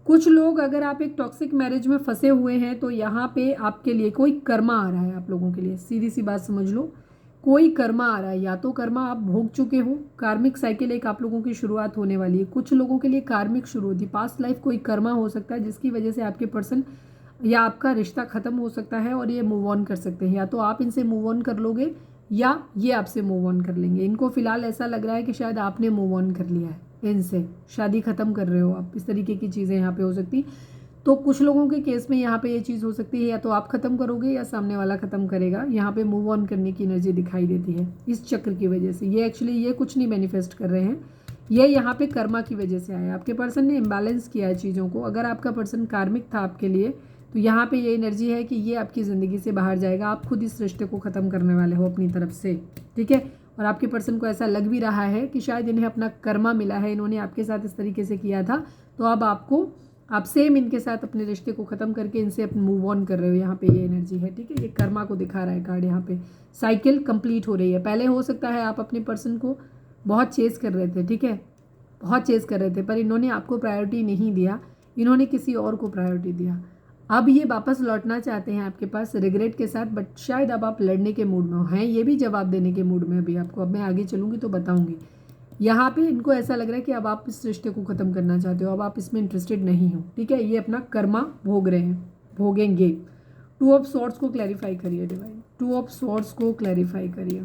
कुछ लोग, अगर आप एक टॉक्सिक मैरिज में फंसे हुए हैं तो यहाँ पे आपके लिए कोई कर्मा आ रहा है, आप लोगों के लिए सीधी सी बात समझ लो, कोई कर्मा आ रहा है, या तो कर्मा आप भोग चुके हो, कार्मिक साइकिल एक आप लोगों की शुरुआत होने वाली है। कुछ लोगों के लिए कार्मिक शुरू होती, पास्ट लाइफ कोई कर्मा हो सकता है जिसकी वजह से आपके पर्सन या आपका रिश्ता खत्म हो सकता है और ये मूव ऑन कर सकते हैं, या तो आप इनसे मूव ऑन कर लोगे या ये आपसे मूव ऑन कर लेंगे। इनको फिलहाल ऐसा लग रहा है कि शायद आपने मूव ऑन कर लिया है, इनसे शादी खत्म कर रहे हो आप, इस तरीके की चीज़ें यहाँ पे हो सकती। तो कुछ लोगों के केस में यहाँ पे ये चीज़ हो सकती है, या तो आप ख़त्म करोगे या सामने वाला ख़त्म करेगा। यहाँ पे मूव ऑन करने की एनर्जी दिखाई देती है इस चक्र की वजह से। ये एक्चुअली ये कुछ नहीं मैनिफेस्ट कर रहे हैं, ये यहाँ पे कर्मा की वजह से आया। आपके पर्सन ने इम्बैलेंस किया है चीज़ों को। अगर आपका पर्सन कार्मिक था आपके लिए, तो यहाँ पे ये एनर्जी है कि ये आपकी ज़िंदगी से बाहर जाएगा, आप खुद इस रिश्ते को ख़त्म करने वाले हो अपनी तरफ से, ठीक है। और आपके पर्सन को ऐसा लग भी रहा है कि शायद इन्हें अपना कर्मा मिला है, इन्होंने आपके साथ इस तरीके से किया था, तो अब आप सेम इनके साथ अपने रिश्ते को ख़त्म करके इनसे मूव ऑन कर रहे हो। यहाँ पे ये एनर्जी है, ठीक है, ये कर्मा को दिखा रहा है कार्ड। यहाँ पे साइकिल कंप्लीट हो रही है। पहले हो सकता है आप अपने पर्सन को बहुत चेस कर रहे थे, ठीक है, बहुत चेस कर रहे थे, पर इन्होंने आपको प्रायोरिटी नहीं दिया, इन्होंने किसी और को प्रायोरिटी दिया। अब ये वापस लौटना चाहते हैं आपके पास रिग्रेट के साथ, बट शायद अब आप लड़ने के मूड में हैं, ये भी जवाब देने के मूड में अभी आपको। अब मैं आगे चलूँगी तो बताऊँगी। यहाँ पे इनको ऐसा लग रहा है कि अब आप इस रिश्ते को ख़त्म करना चाहते हो, अब आप इसमें इंटरेस्टेड नहीं हो, ठीक है। ये अपना कर्मा भोग रहे हैं, भोगेंगे। टू ऑफ सॉर्ड्स को क्लैरिफाई करिए डिवाइन, टू ऑफ सॉर्ड्स को क्लैरिफाई करिए।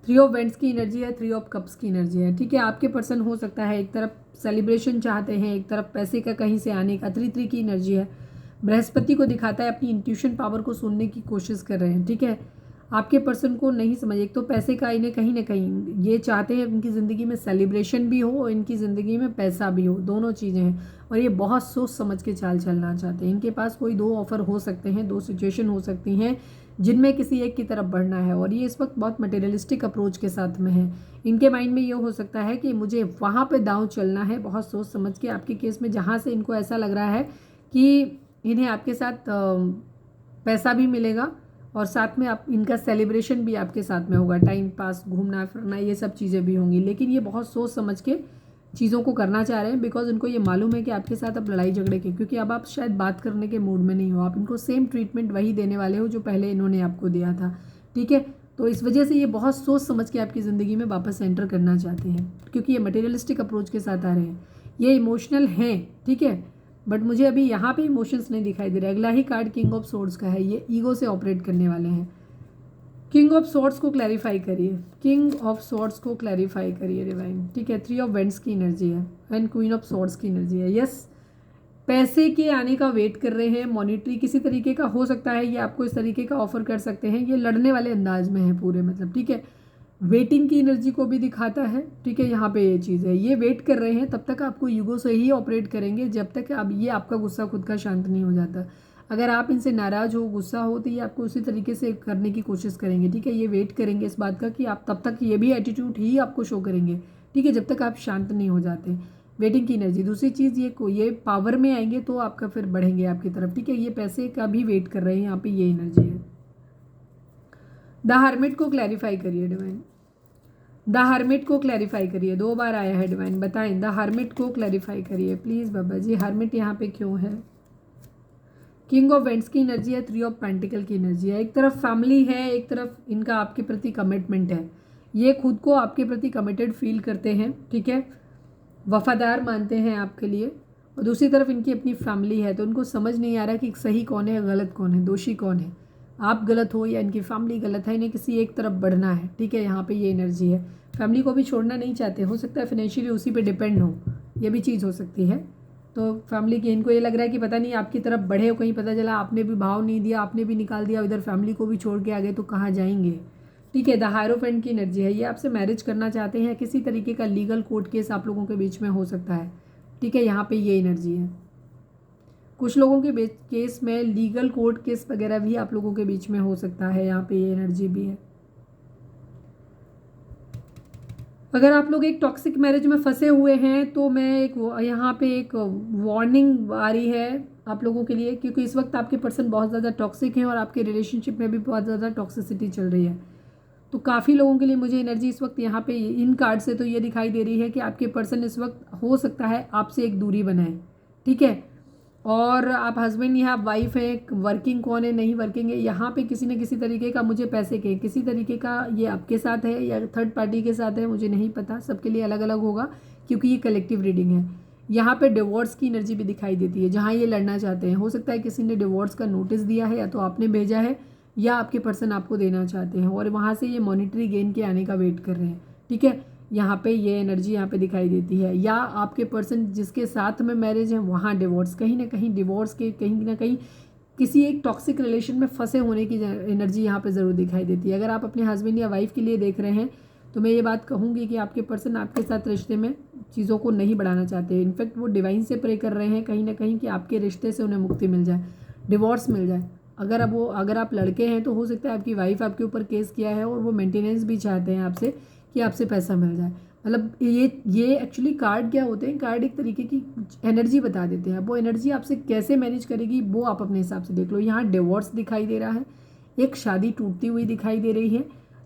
थ्री ऑफ वेंट्स की एनर्जी है, थ्री ऑफ कप्स की एनर्जी है, ठीक है। आपके पर्सन हो सकता है एक तरफ सेलिब्रेशन चाहते हैं, एक तरफ पैसे का कहीं से आने का। 3-3 की एनर्जी है, बृहस्पति को दिखाता है, अपनी इंट्यूशन पावर को सुनने की कोशिश कर रहे हैं, ठीक है। आपके पर्सन को नहीं समझ, एक तो पैसे का इन्हें कहीं ना कहीं ये चाहते हैं इनकी ज़िंदगी में सेलिब्रेशन भी हो और इनकी ज़िंदगी में पैसा भी हो, दोनों चीज़ें हैं। और ये बहुत सोच समझ के चाल चलना चाहते हैं। इनके पास कोई 2 ऑफर हो सकते हैं, 2 सिचुएशन हो सकती हैं जिनमें किसी एक की तरफ बढ़ना है, और ये इस वक्त बहुत मटेरियलिस्टिक अप्रोच के साथ में है। इनके माइंड में ये हो सकता है कि मुझे वहाँ पे दांव चलना है, बहुत सोच समझ के। आपके केस में जहाँ से इनको ऐसा लग रहा है कि इन्हें आपके साथ पैसा भी मिलेगा और साथ में आप इनका सेलिब्रेशन भी आपके साथ में होगा, टाइम पास, घूमना फिरना, ये सब चीज़ें भी होंगी। लेकिन ये बहुत सोच समझ के चीज़ों को करना चाह रहे हैं, बिकॉज इनको ये मालूम है कि आपके साथ अब लड़ाई झगड़े के, क्योंकि अब आप शायद बात करने के मूड में नहीं हो, आप इनको सेम ट्रीटमेंट वही देने वाले हो जो पहले इन्होंने आपको दिया था, ठीक है। तो इस वजह से ये बहुत सोच समझ के आपकी ज़िंदगी में वापस एंटर करना चाहते हैं, क्योंकि ये मटेरियलिस्टिक अप्रोच के साथ आ रहे हैं। ये इमोशनल हैं, ठीक है, बट मुझे अभी यहाँ पे इमोशंस नहीं दिखाई दे रहे। अगला ही कार्ड किंग ऑफ सोर्ड्स का है, ये ईगो से ऑपरेट करने वाले हैं। किंग ऑफ सॉर्ड्स को क्लैरिफाई करिए, किंग ऑफ सॉर्ड्स को क्लैरिफाई करिए डिवाइन, ठीक है। 3 ऑफ वेंट्स की एनर्जी है एंड क्वीन ऑफ सॉर्ड्स की एनर्जी है। यस, पैसे के आने का वेट कर रहे हैं, मॉनिटरी किसी तरीके का हो सकता है, ये आपको इस तरीके का ऑफर कर सकते हैं। ये लड़ने वाले अंदाज में है पूरे, मतलब, ठीक है। वेटिंग की एनर्जी को भी दिखाता है, ठीक है। यहाँ पे ये चीज़ है, ये वेट कर रहे हैं, तब तक आपको ईगो से ही ऑपरेट करेंगे जब तक अब ये आपका गुस्सा खुद का शांत नहीं हो जाता। अगर आप इनसे नाराज़ हो, गुस्सा हो, तो ये आपको उसी तरीके से करने की कोशिश करेंगे, ठीक है। ये वेट करेंगे इस बात का कि आप तब तक ये भी एटीट्यूड ही आपको शो करेंगे, ठीक है, जब तक आप शांत नहीं हो जाते। वेटिंग की एनर्जी। दूसरी चीज़ ये पावर में आएंगे तो आपका फिर बढ़ेंगे आपकी तरफ, ठीक है। ये पैसे का भी वेट कर रहे हैं, यहाँ पे ये एनर्जी है। द हर्मिट को क्लैरिफाई करिए डिवाइन। द हर्मिट को क्लैरिफाई करिए, 2 बार आया है डिवाइन, बताएं। द हर्मिट को क्लैरिफाई करिए प्लीज़ बाबा जी। हर्मिट यहाँ पे क्यों है? किंग ऑफ वेंट्स की एनर्जी है, 3 ऑफ पेंटिकल की एनर्जी है। एक तरफ फैमिली है, एक तरफ इनका आपके प्रति कमिटमेंट है। ये खुद को आपके प्रति कमिटेड फील करते हैं, ठीक है, वफादार मानते हैं आपके लिए। और दूसरी तरफ इनकी अपनी फैमिली है, तो उनको समझ नहीं आ रहा कि सही कौन है, गलत कौन है, दोषी कौन है। आप गलत हो या इनकी फैमिली गलत है, इन्हें किसी एक तरफ बढ़ना है, ठीक है। यहाँ पे ये एनर्जी है। फैमिली को भी छोड़ना नहीं चाहते, हो सकता है फाइनेंशियली उसी पे डिपेंड हो, ये भी चीज़ हो सकती है। तो फैमिली की इनको ये लग रहा है कि पता नहीं आपकी तरफ बढ़े हो, कहीं पता चला आपने भी भाव नहीं दिया, आपने भी निकाल दिया, इधर फैमिली को भी छोड़ के आ गए तो कहाँ जाएंगे, ठीक है। द हायरोफेंट की एनर्जी है। ये आपसे मैरिज करना चाहते हैं, किसी तरीके का लीगल कोर्ट केस आप लोगों के बीच में हो सकता है, ठीक है। यहाँ पे ये एनर्जी है। कुछ लोगों के केस में लीगल कोर्ट केस वगैरह भी आप लोगों के बीच में हो सकता है, यहाँ पे ये एनर्जी भी है। अगर आप लोग एक टॉक्सिक मैरिज में फंसे हुए हैं तो मैं यहाँ पे एक वार्निंग आ रही है आप लोगों के लिए, क्योंकि इस वक्त आपके पर्सन बहुत ज़्यादा टॉक्सिक हैं और आपके रिलेशनशिप में भी बहुत ज़्यादा टॉक्सिसिटी चल रही है। तो काफ़ी लोगों के लिए मुझे एनर्जी इस वक्त यहाँ पे इन कार्ड से तो ये दिखाई दे रही है कि आपके पर्सन इस वक्त हो सकता है आपसे एक दूरी बनाए, ठीक है। और आप हस्बैंड या वाइफ है, वर्किंग कौन है, नहीं वर्किंग है, यहाँ पे किसी न किसी तरीके का मुझे पैसे के किसी तरीके का ये आपके साथ है या थर्ड पार्टी के साथ है, मुझे नहीं पता, सबके लिए अलग अलग होगा क्योंकि ये कलेक्टिव रीडिंग है। यहाँ पे डिवोर्स की एनर्जी भी दिखाई देती है, जहाँ ये लड़ना चाहते हैं। हो सकता है किसी ने डिवोर्स का नोटिस दिया है, या तो आपने भेजा है या आपके पर्सन आपको देना चाहते हैं, और वहाँ से ये मॉनिटरी गेन के आने का वेट कर रहे हैं, ठीक है। यहाँ पे ये एनर्जी यहाँ पे दिखाई देती है। या आपके पर्सन जिसके साथ में मैरिज है वहाँ डिवोर्स, कहीं ना कहीं डिवोर्स के कहीं ना कहीं किसी एक टॉक्सिक रिलेशन में फंसे होने की एनर्जी यहाँ पे ज़रूर दिखाई देती है। अगर आप अपने हस्बैंड या वाइफ के लिए देख रहे हैं तो मैं ये बात कहूँगी कि आपके पर्सन आपके साथ रिश्ते में चीज़ों को नहीं बढ़ाना चाहते। इनफैक्ट वो डिवाइन से प्रे कर रहे हैं कहीं ना कहीं कि आपके रिश्ते से उन्हें मुक्ति मिल जाए, डिवोर्स मिल जाए। अगर आप लड़के हैं तो हो सकता है आपकी वाइफ आपके ऊपर केस किया है और वो मेंटेनेंस भी चाहते हैं आपसे कि आपसे पैसा मिल जाए। मतलब ये एक्चुअली कार्ड क्या होते हैं, कार्ड एक तरीके की एनर्जी बता देते हैं। वो एनर्जी आपसे कैसे मैनेज करेगी वो आप अपने हिसाब से देख लो। यहाँ डिवोर्स दिखाई दे रहा है, एक शादी टूटती हुई दिखाई दे रही है,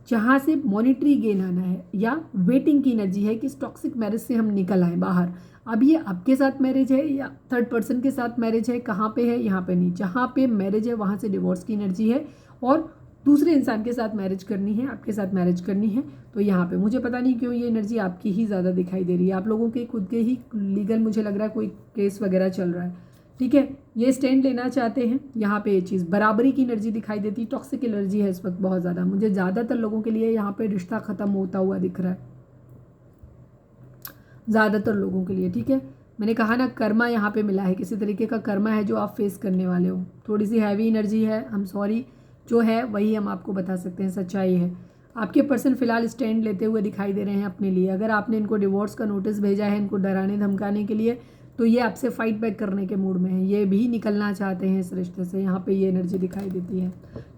जहाँ से मॉनिटरी गेन आना है, या वेटिंग की एनर्जी है कि इस टॉक्सिक मैरिज से हम निकल आए बाहर। अब ये आपके साथ मैरिज है या थर्ड पर्सन के साथ मैरिज है, कहाँ पे है, यहाँ पे नहीं, जहाँ पे मैरिज है वहाँ से डिवोर्स की एनर्जी है और दूसरे इंसान के साथ मैरिज करनी है, आपके साथ मैरिज करनी है। तो यहाँ पे मुझे पता नहीं क्यों ये एनर्जी आपकी ही ज़्यादा दिखाई दे रही है। आप लोगों के खुद के ही लीगल मुझे लग रहा है कोई केस वगैरह चल रहा है, ठीक है। ये स्टैंड लेना चाहते हैं, यहाँ पे ये चीज़ बराबरी की एनर्जी दिखाई देती है। टॉक्सिक एनर्जी है इस वक्त बहुत ज़्यादा, मुझे ज़्यादातर लोगों के लिए यहाँ पे रिश्ता ख़त्म होता हुआ दिख रहा है, ज़्यादातर लोगों के लिए, ठीक है। मैंने कहा ना कर्मा यहाँ पे मिला है, किसी तरीके का कर्मा है जो आप फेस करने वाले हो। थोड़ी सी हैवी एनर्जी है, आई एम सॉरी, जो है वही हम आपको बता सकते हैं, सच्चाई है। आपके पर्सन फिलहाल स्टैंड लेते हुए दिखाई दे रहे हैं अपने लिए। अगर आपने इनको डिवोर्स का नोटिस भेजा है इनको डराने धमकाने के लिए, तो ये आपसे फाइट बैक करने के मूड में है, ये भी निकलना चाहते हैं इस रिश्ते से। यहाँ पे ये एनर्जी दिखाई देती है।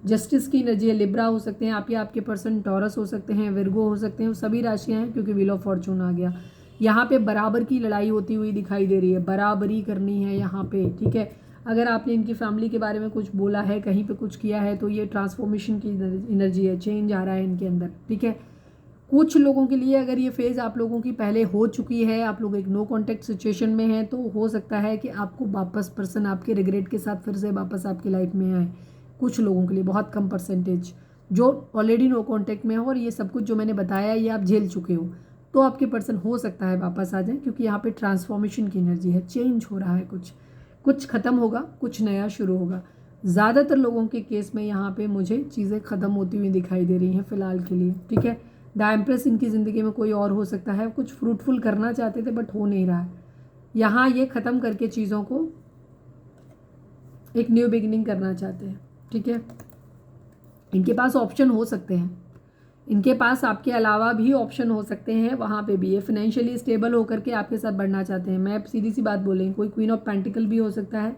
जस्टिस की एनर्जी है, लिब्रा हो सकते हैं आप या आपके पर्सन टॉरस हो सकते हैं, विर्गो हो सकते हैं, वो सभी राशियाँ हैं क्योंकि व्हील ऑफ फॉर्चून आ गया। यहाँ पे बराबर की लड़ाई होती हुई दिखाई दे रही है, बराबरी करनी है यहाँ पे, ठीक है। अगर आपने इनकी फैमिली के बारे में कुछ बोला है, कहीं पे कुछ किया है, तो ये ट्रांसफॉर्मेशन की एनर्जी है, चेंज आ रहा है इनके अंदर, ठीक है। कुछ लोगों के लिए अगर ये फेज़ आप लोगों की पहले हो चुकी है, आप लोग एक नो कॉन्टैक्ट सिचुएशन में हैं, तो हो सकता है कि आपको वापस पर्सन आपके रिग्रेट के साथ फिर से वापस आपकी लाइफ में आए। कुछ लोगों के लिए, बहुत कम परसेंटेज जो ऑलरेडी नो कॉन्टैक्ट में हो और ये सब कुछ जो मैंने बताया ये आप झेल चुके हो, तो आपके पर्सन हो सकता है वापस आ जाए, क्योंकि यहाँ पे ट्रांसफॉर्मेशन की एनर्जी है, चेंज हो रहा है, कुछ ख़त्म होगा, कुछ नया शुरू होगा। ज़्यादातर लोगों के केस में यहाँ पे मुझे चीज़ें ख़त्म होती हुई दिखाई दे रही हैं फ़िलहाल के लिए, ठीक है। द एम्प्रेस इनकी ज़िंदगी में कोई और हो सकता है, कुछ फ्रूटफुल करना चाहते थे बट हो नहीं रहा है। यहाँ ये ख़त्म करके चीज़ों को एक न्यू बिगिनिंग करना चाहते हैं, ठीक है। इनके पास ऑप्शन हो सकते हैं, इनके पास आपके अलावा भी ऑप्शन हो सकते हैं, वहाँ पे भी ये फाइनेंशियली स्टेबल होकर के आपके साथ बढ़ना चाहते हैं। मैं सीधी सी बात बोलें, कोई क्वीन ऑफ पेंटिकल भी हो सकता है,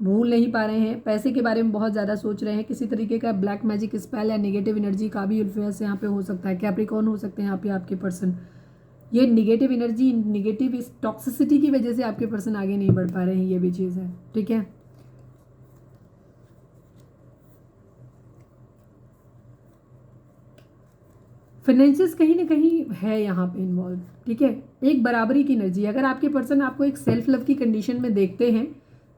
भूल नहीं पा रहे हैं, पैसे के बारे में बहुत ज़्यादा सोच रहे हैं, किसी तरीके का ब्लैक मैजिक स्पेल या नेगेटिव एनर्जी का भी इन्फ्लुएंस यहाँ पे हो सकता है। कैप्रिकॉर्न हो सकते हैं यहाँ पे आपके पर्सन। ये निगेटिव एनर्जी, निगेटिव इस टॉक्सिसिटी की वजह से आपके पर्सन आगे नहीं बढ़ पा रहे हैं, ये भी चीज़ है, ठीक है। फाइनेंसिस कहीं ना कहीं है यहाँ पे इन्वॉल्व, ठीक है। एक बराबरी की एनर्जी, अगर आपके पर्सन आपको एक सेल्फ लव की कंडीशन में देखते हैं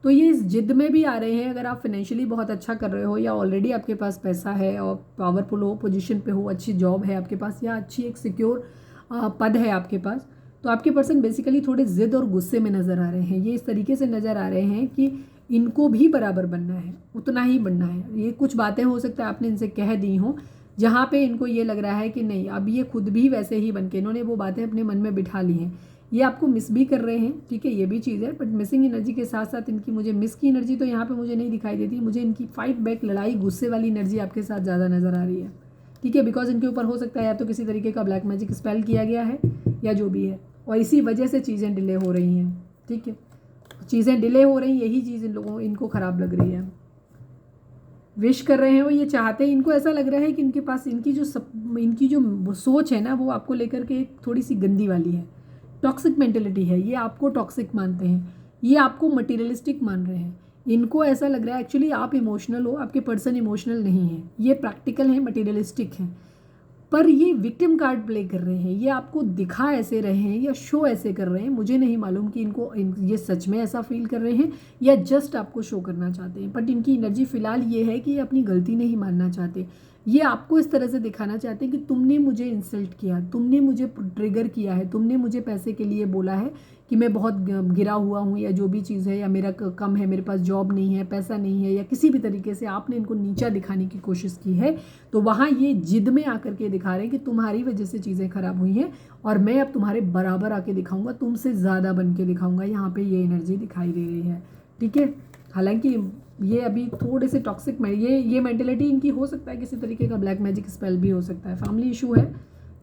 तो ये इस जिद में भी आ रहे हैं। अगर आप फाइनेंशियली बहुत अच्छा कर रहे हो या ऑलरेडी आपके पास पैसा है और पावरफुल हो, पोजीशन पे हो, अच्छी जॉब है आपके पास या अच्छी एक सिक्योर पद है आपके पास, तो आपके पर्सन बेसिकली थोड़े जिद और गुस्से में नज़र आ रहे हैं। ये इस तरीके से नज़र आ रहे हैं कि इनको भी बराबर बनना है, उतना ही बनना है। ये कुछ बातें हो सकता है आपने इनसे कह दी हों जहाँ पे इनको ये लग रहा है कि नहीं, अब ये खुद भी वैसे ही बन के इन्होंने वो बातें अपने मन में बिठा ली हैं। ये आपको मिस भी कर रहे हैं, ठीक है, ये भी चीज़ है। बट मिसिंग एनर्जी के साथ साथ इनकी मुझे मिस की एनर्जी तो यहाँ पे मुझे नहीं दिखाई देती, मुझे इनकी फाइट बैक, लड़ाई, गुस्से वाली एनर्जी आपके साथ ज़्यादा नज़र आ रही है, ठीक है। बिकॉज इनके ऊपर हो सकता है या तो किसी तरीके का ब्लैक मैजिक स्पेल किया गया है या जो भी है, और इसी वजह से चीज़ें डिले हो रही हैं, ठीक है। चीज़ें डिले हो रही, यही चीज़ इनको ख़राब लग रही है। विश कर रहे हैं वो, ये चाहते हैं, इनको ऐसा लग रहा है कि इनके पास इनकी जो सोच है ना वो आपको लेकर के एक थोड़ी सी गंदी वाली है, टॉक्सिक मेंटेलिटी है। ये आपको टॉक्सिक मानते हैं, ये आपको मटीरियलिस्टिक मान रहे हैं। इनको ऐसा लग रहा है एक्चुअली आप इमोशनल हो, आपके पर्सन इमोशनल नहीं है, ये प्रैक्टिकल है, मटीरियलिस्टिक है। पर ये विक्टिम कार्ड प्ले कर रहे हैं, ये आपको दिखा ऐसे रहे हैं या शो ऐसे कर रहे हैं, मुझे नहीं मालूम कि ये सच में ऐसा फील कर रहे हैं या जस्ट आपको शो करना चाहते हैं। बट इनकी एनर्जी फिलहाल ये है कि ये अपनी गलती नहीं मानना चाहते। ये आपको इस तरह से दिखाना चाहते हैं कि तुमने मुझे इंसल्ट किया, तुमने मुझे ट्रिगर किया है, तुमने मुझे पैसे के लिए बोला है कि मैं बहुत गिरा हुआ हूँ या जो भी चीज़ है, या मेरा कम है, मेरे पास जॉब नहीं है, पैसा नहीं है, या किसी भी तरीके से आपने इनको नीचा दिखाने की कोशिश की है। तो वहाँ ये जिद में आकर के दिखा रहे हैं कि तुम्हारी वजह से चीज़ें खराब हुई हैं और मैं अब तुम्हारे बराबर आके दिखाऊंगा, तुमसे ज़्यादा बन के दिखाऊंगा। यहाँ पे ये एनर्जी दिखाई दे रही है, ठीक है। हालांकि ये अभी थोड़े से टॉक्सिक में ये मेंटेलिटी इनकी हो सकता है, किसी तरीके का ब्लैक मैजिक स्पेल भी हो सकता है, फैमिली इशू है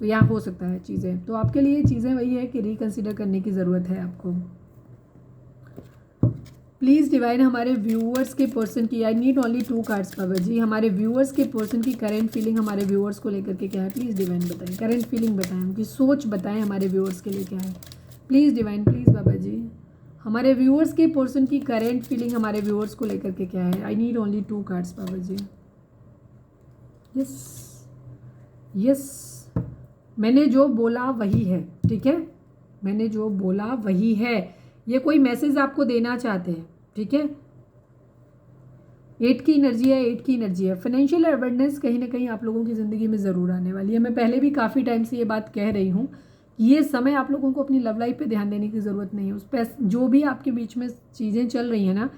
तो यहाँ हो सकता है चीज़ें। तो आपके लिए चीज़ें वही है कि रिकंसिडर करने की ज़रूरत है आपको। प्लीज़ डिवाइन हमारे व्यूअर्स के पर्सन की, आई need only 2 cards Baba ji. हमारे व्यूअर्स के पर्सन की करंट फीलिंग हमारे व्यूअर्स को लेकर के क्या है, प्लीज़ डिवाइन बताएं। करंट फीलिंग बताएं, उनकी सोच बताएं हमारे व्यूअर्स के लिए क्या है, प्लीज़ डिवाइन, प्लीज़ बाबा जी। हमारे व्यूअर्स के पर्सन की करंट फीलिंग हमारे व्यूअर्स को लेकर के क्या है। I need only 2 cards Baba ji. Yes yes, मैंने जो बोला वही है, ठीक है, मैंने जो बोला वही है। ये कोई मैसेज आपको देना चाहते हैं, ठीक है। 8 की एनर्जी है, 8 की एनर्जी है। फाइनेंशियल अवेयरनेस कहीं ना कहीं आप लोगों की ज़िंदगी में ज़रूर आने वाली है। मैं पहले भी काफ़ी टाइम से ये बात कह रही हूँ, ये समय आप लोगों को अपनी लव लाइफ पे ध्यान देने की ज़रूरत नहीं है। उस पर जो भी आपके बीच में चीज़ें चल रही हैं ना,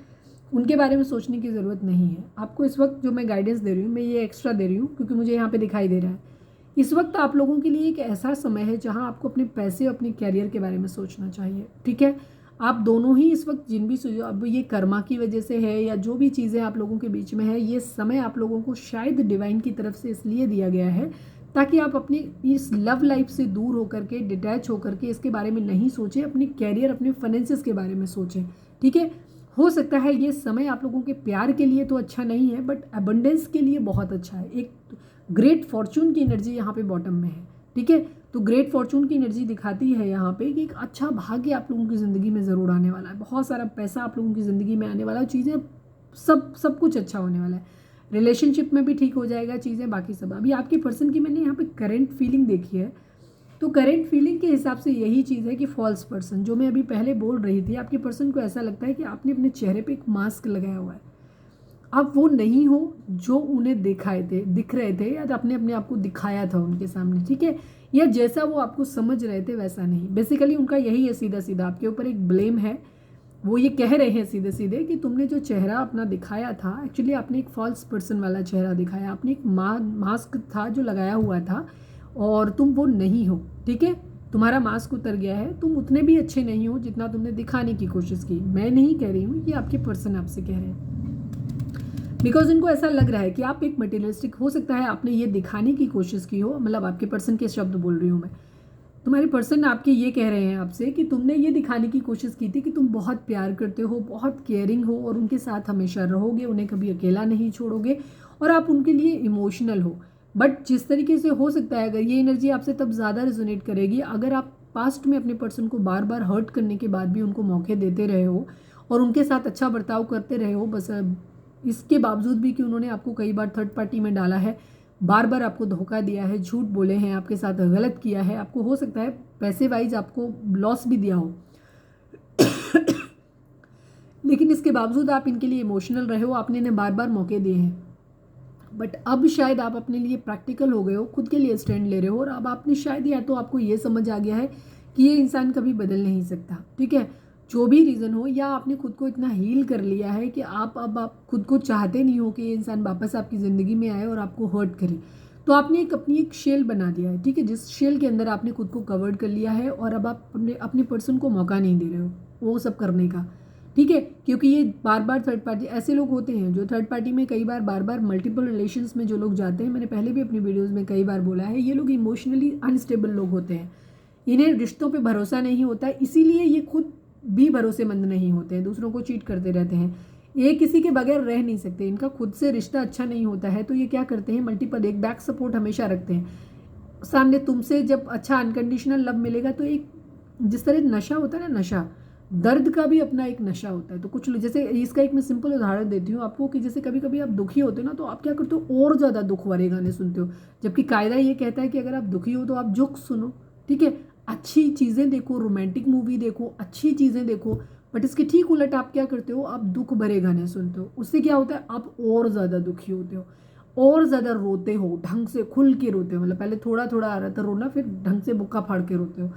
उनके बारे में सोचने की ज़रूरत नहीं है आपको। इस वक्त जो मैं गाइडेंस दे रही हूँ, मैं ये एक्स्ट्रा दे रही हूँ क्योंकि मुझे यहाँ पे दिखाई दे रहा है। इस वक्त आप लोगों के लिए एक ऐसा समय है जहाँ आपको अपने पैसे और अपने कैरियर के बारे में सोचना चाहिए, ठीक है। आप दोनों ही इस वक्त जिन भी अब ये कर्मा की वजह से है या जो भी चीज़ें आप लोगों के बीच में है, ये समय आप लोगों को शायद डिवाइन की तरफ से इसलिए दिया गया है ताकि आप अपनी इस लव लाइफ से दूर होकर के, डिटैच होकर के इसके बारे में नहीं सोचें, अपने कैरियर, अपने फाइनेंसेस के बारे में सोचें, ठीक है। हो सकता है ये समय आप लोगों के प्यार के लिए तो अच्छा नहीं है, बट अबंडेंस के लिए बहुत अच्छा है। एक ग्रेट फॉर्चून की एनर्जी यहाँ पे बॉटम में है, ठीक है। तो ग्रेट फॉर्चून की एनर्जी दिखाती है यहाँ पे कि एक अच्छा भाग्य आप लोगों की ज़िंदगी में ज़रूर आने वाला है, बहुत सारा पैसा आप लोगों की ज़िंदगी में आने वाला है, चीज़ें सब कुछ अच्छा होने वाला है। रिलेशनशिप में भी ठीक हो जाएगा चीज़ें, बाकी सब। अभी आपके पर्सन की मैंने यहाँ पे करंट फीलिंग देखी है, तो करंट फीलिंग के हिसाब से यही चीज़ है कि फॉल्स पर्सन, जो मैं अभी पहले बोल रही थी, आपके पर्सन को ऐसा लगता है कि आपने अपने चेहरे पे एक मास्क लगाया हुआ है। आप वो नहीं हो जो उन्हें दिख रहे थे या आपने अपने आप को दिखाया था उनके सामने, ठीक है, या जैसा वो आपको समझ रहे थे वैसा नहीं। बेसिकली उनका यही है, सीधा सीधा आपके ऊपर एक ब्लेम है। वो ये कह रहे हैं सीधे सीधे कि तुमने जो चेहरा अपना दिखाया था, एक्चुअली आपने एक फॉल्स पर्सन वाला चेहरा दिखाया, आपने एक मास्क था जो लगाया हुआ था और तुम वो नहीं हो, ठीक है। तुम्हारा मास्क उतर गया है, तुम उतने भी अच्छे नहीं हो जितना तुमने दिखाने की कोशिश की। मैं नहीं कह रही हूँ, ये आपके पर्सन आपसे कह रहे हैं, बिकॉज उनको ऐसा लग रहा है कि आप एक मटेरियलिस्टिक, हो सकता है आपने ये दिखाने की कोशिश की हो, मतलब आपके पर्सन के शब्द बोल रही हूँ मैं, तुम्हारे पर्सन आपके ये कह रहे हैं आपसे कि तुमने ये दिखाने की कोशिश की थी कि तुम बहुत प्यार करते हो, बहुत केयरिंग हो और उनके साथ हमेशा रहोगे, उन्हें कभी अकेला नहीं छोड़ोगे और आप उनके लिए इमोशनल हो। बट जिस तरीके से हो सकता है, अगर ये एनर्जी आपसे तब ज़्यादा रेजोनेट करेगी अगर आप पास्ट में अपने पर्सन को बार बार हर्ट करने के बाद भी उनको मौके देते रहे हो और उनके साथ अच्छा बर्ताव करते रहे हो, बस इसके बावजूद भी कि उन्होंने आपको कई बार थर्ड पार्टी में डाला है, बार बार आपको धोखा दिया है, झूठ बोले हैं, आपके साथ गलत किया है, आपको हो सकता है पैसे वाइज आपको लॉस भी दिया हो लेकिन इसके बावजूद आप इनके लिए इमोशनल रहे हो, आपने इन्हें बार बार मौके दिए हैं। बट अब शायद आप अपने लिए प्रैक्टिकल हो गए हो, खुद के लिए स्टैंड ले रहे हो और अब आपने शायद या तो आपको ये समझ आ गया है कि ये इंसान कभी बदल नहीं सकता, ठीक है, जो भी रीज़न हो, या आपने खुद को इतना हील कर लिया है कि आप खुद को चाहते नहीं हो कि ये इंसान वापस आपकी ज़िंदगी में आए और आपको हर्ट करे। तो आपने अपनी एक शेल बना दिया है, ठीक है, जिस शेल के अंदर आपने खुद को कवर्ड कर लिया है और अब आप अपने पर्सन को मौका नहीं दे रहे हो वो सब करने का, ठीक है। क्योंकि ये बार बार थर्ड पार्टी, ऐसे लोग होते हैं जो थर्ड पार्टी में कई बार बार बार मल्टीपल रिलेशंस में जो लोग जाते हैं, मैंने पहले भी अपनी वीडियोस में कई बार बोला है, ये लोग इमोशनली अनस्टेबल लोग होते हैं, इन्हें रिश्तों पे भरोसा नहीं होता है, इसीलिए ये खुद भी भरोसेमंद नहीं होते हैं, दूसरों को चीट करते रहते हैं, ये किसी के बगैर रह नहीं सकते, इनका खुद से रिश्ता अच्छा नहीं होता है, तो ये क्या करते हैं, मल्टीपल एक बैक सपोर्ट हमेशा रखते हैं सामने। तुमसे जब अच्छा अनकंडीशनल लव मिलेगा तो एक जिस तरह नशा होता है ना, नशा, दर्द का भी अपना एक नशा होता है। तो कुछ जैसे इसका एक मैं सिंपल उदाहरण देती हूँ आपको कि जैसे कभी कभी आप दुखी होते हो ना, तो आप क्या करते हो, और ज़्यादा दुख वाले गाने सुनते हो, जबकि कायदा ये कहता है कि अगर आप दुखी हो तो आप जुक सुनो, ठीक है, अच्छी चीज़ें देखो, रोमांटिक मूवी देखो, अच्छी चीज़ें देखो। बट इसके ठीक उलट आप क्या करते हो, आप दुख भरे गाने सुनते हो, उससे क्या होता है, आप और ज़्यादा दुखी होते हो, और ज़्यादा रोते हो, ढंग से खुल के रोते हो, मतलब पहले थोड़ा थोड़ा आ रहा था रोना, फिर ढंग से बुक्का फाड़ के रोते हो।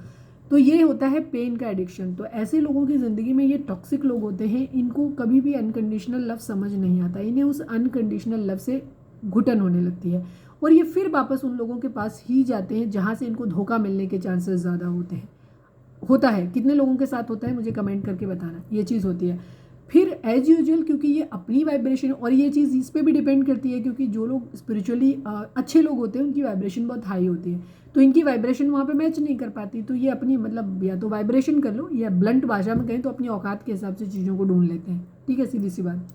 तो ये होता है पेन का एडिक्शन। तो ऐसे लोगों की ज़िंदगी में, ये टॉक्सिक लोग होते हैं, इनको कभी भी अनकंडीशनल लव समझ नहीं आता, इन्हें उस अनकंडीशनल लव से घुटन होने लगती है और ये फिर वापस उन लोगों के पास ही जाते हैं जहाँ से इनको धोखा मिलने के चांसेस ज़्यादा होते हैं। होता है, कितने लोगों के साथ होता है मुझे कमेंट करके बताना, ये चीज़ होती है। फिर एज यूजुअल, क्योंकि ये अपनी वाइब्रेशन, और ये चीज़ इस पर भी डिपेंड करती है क्योंकि जो लोग स्पिरिचुअली अच्छे लोग होते हैं उनकी वाइब्रेशन बहुत हाई होती है, तो इनकी वाइब्रेशन वहाँ पे मैच नहीं कर पाती, तो ये अपनी मतलब या तो वाइब्रेशन कर लो, या ब्लंट भाषा में कहें तो अपनी औकात के हिसाब से चीज़ों को ढूंढ लेते हैं, ठीक है, सीधी सी बात।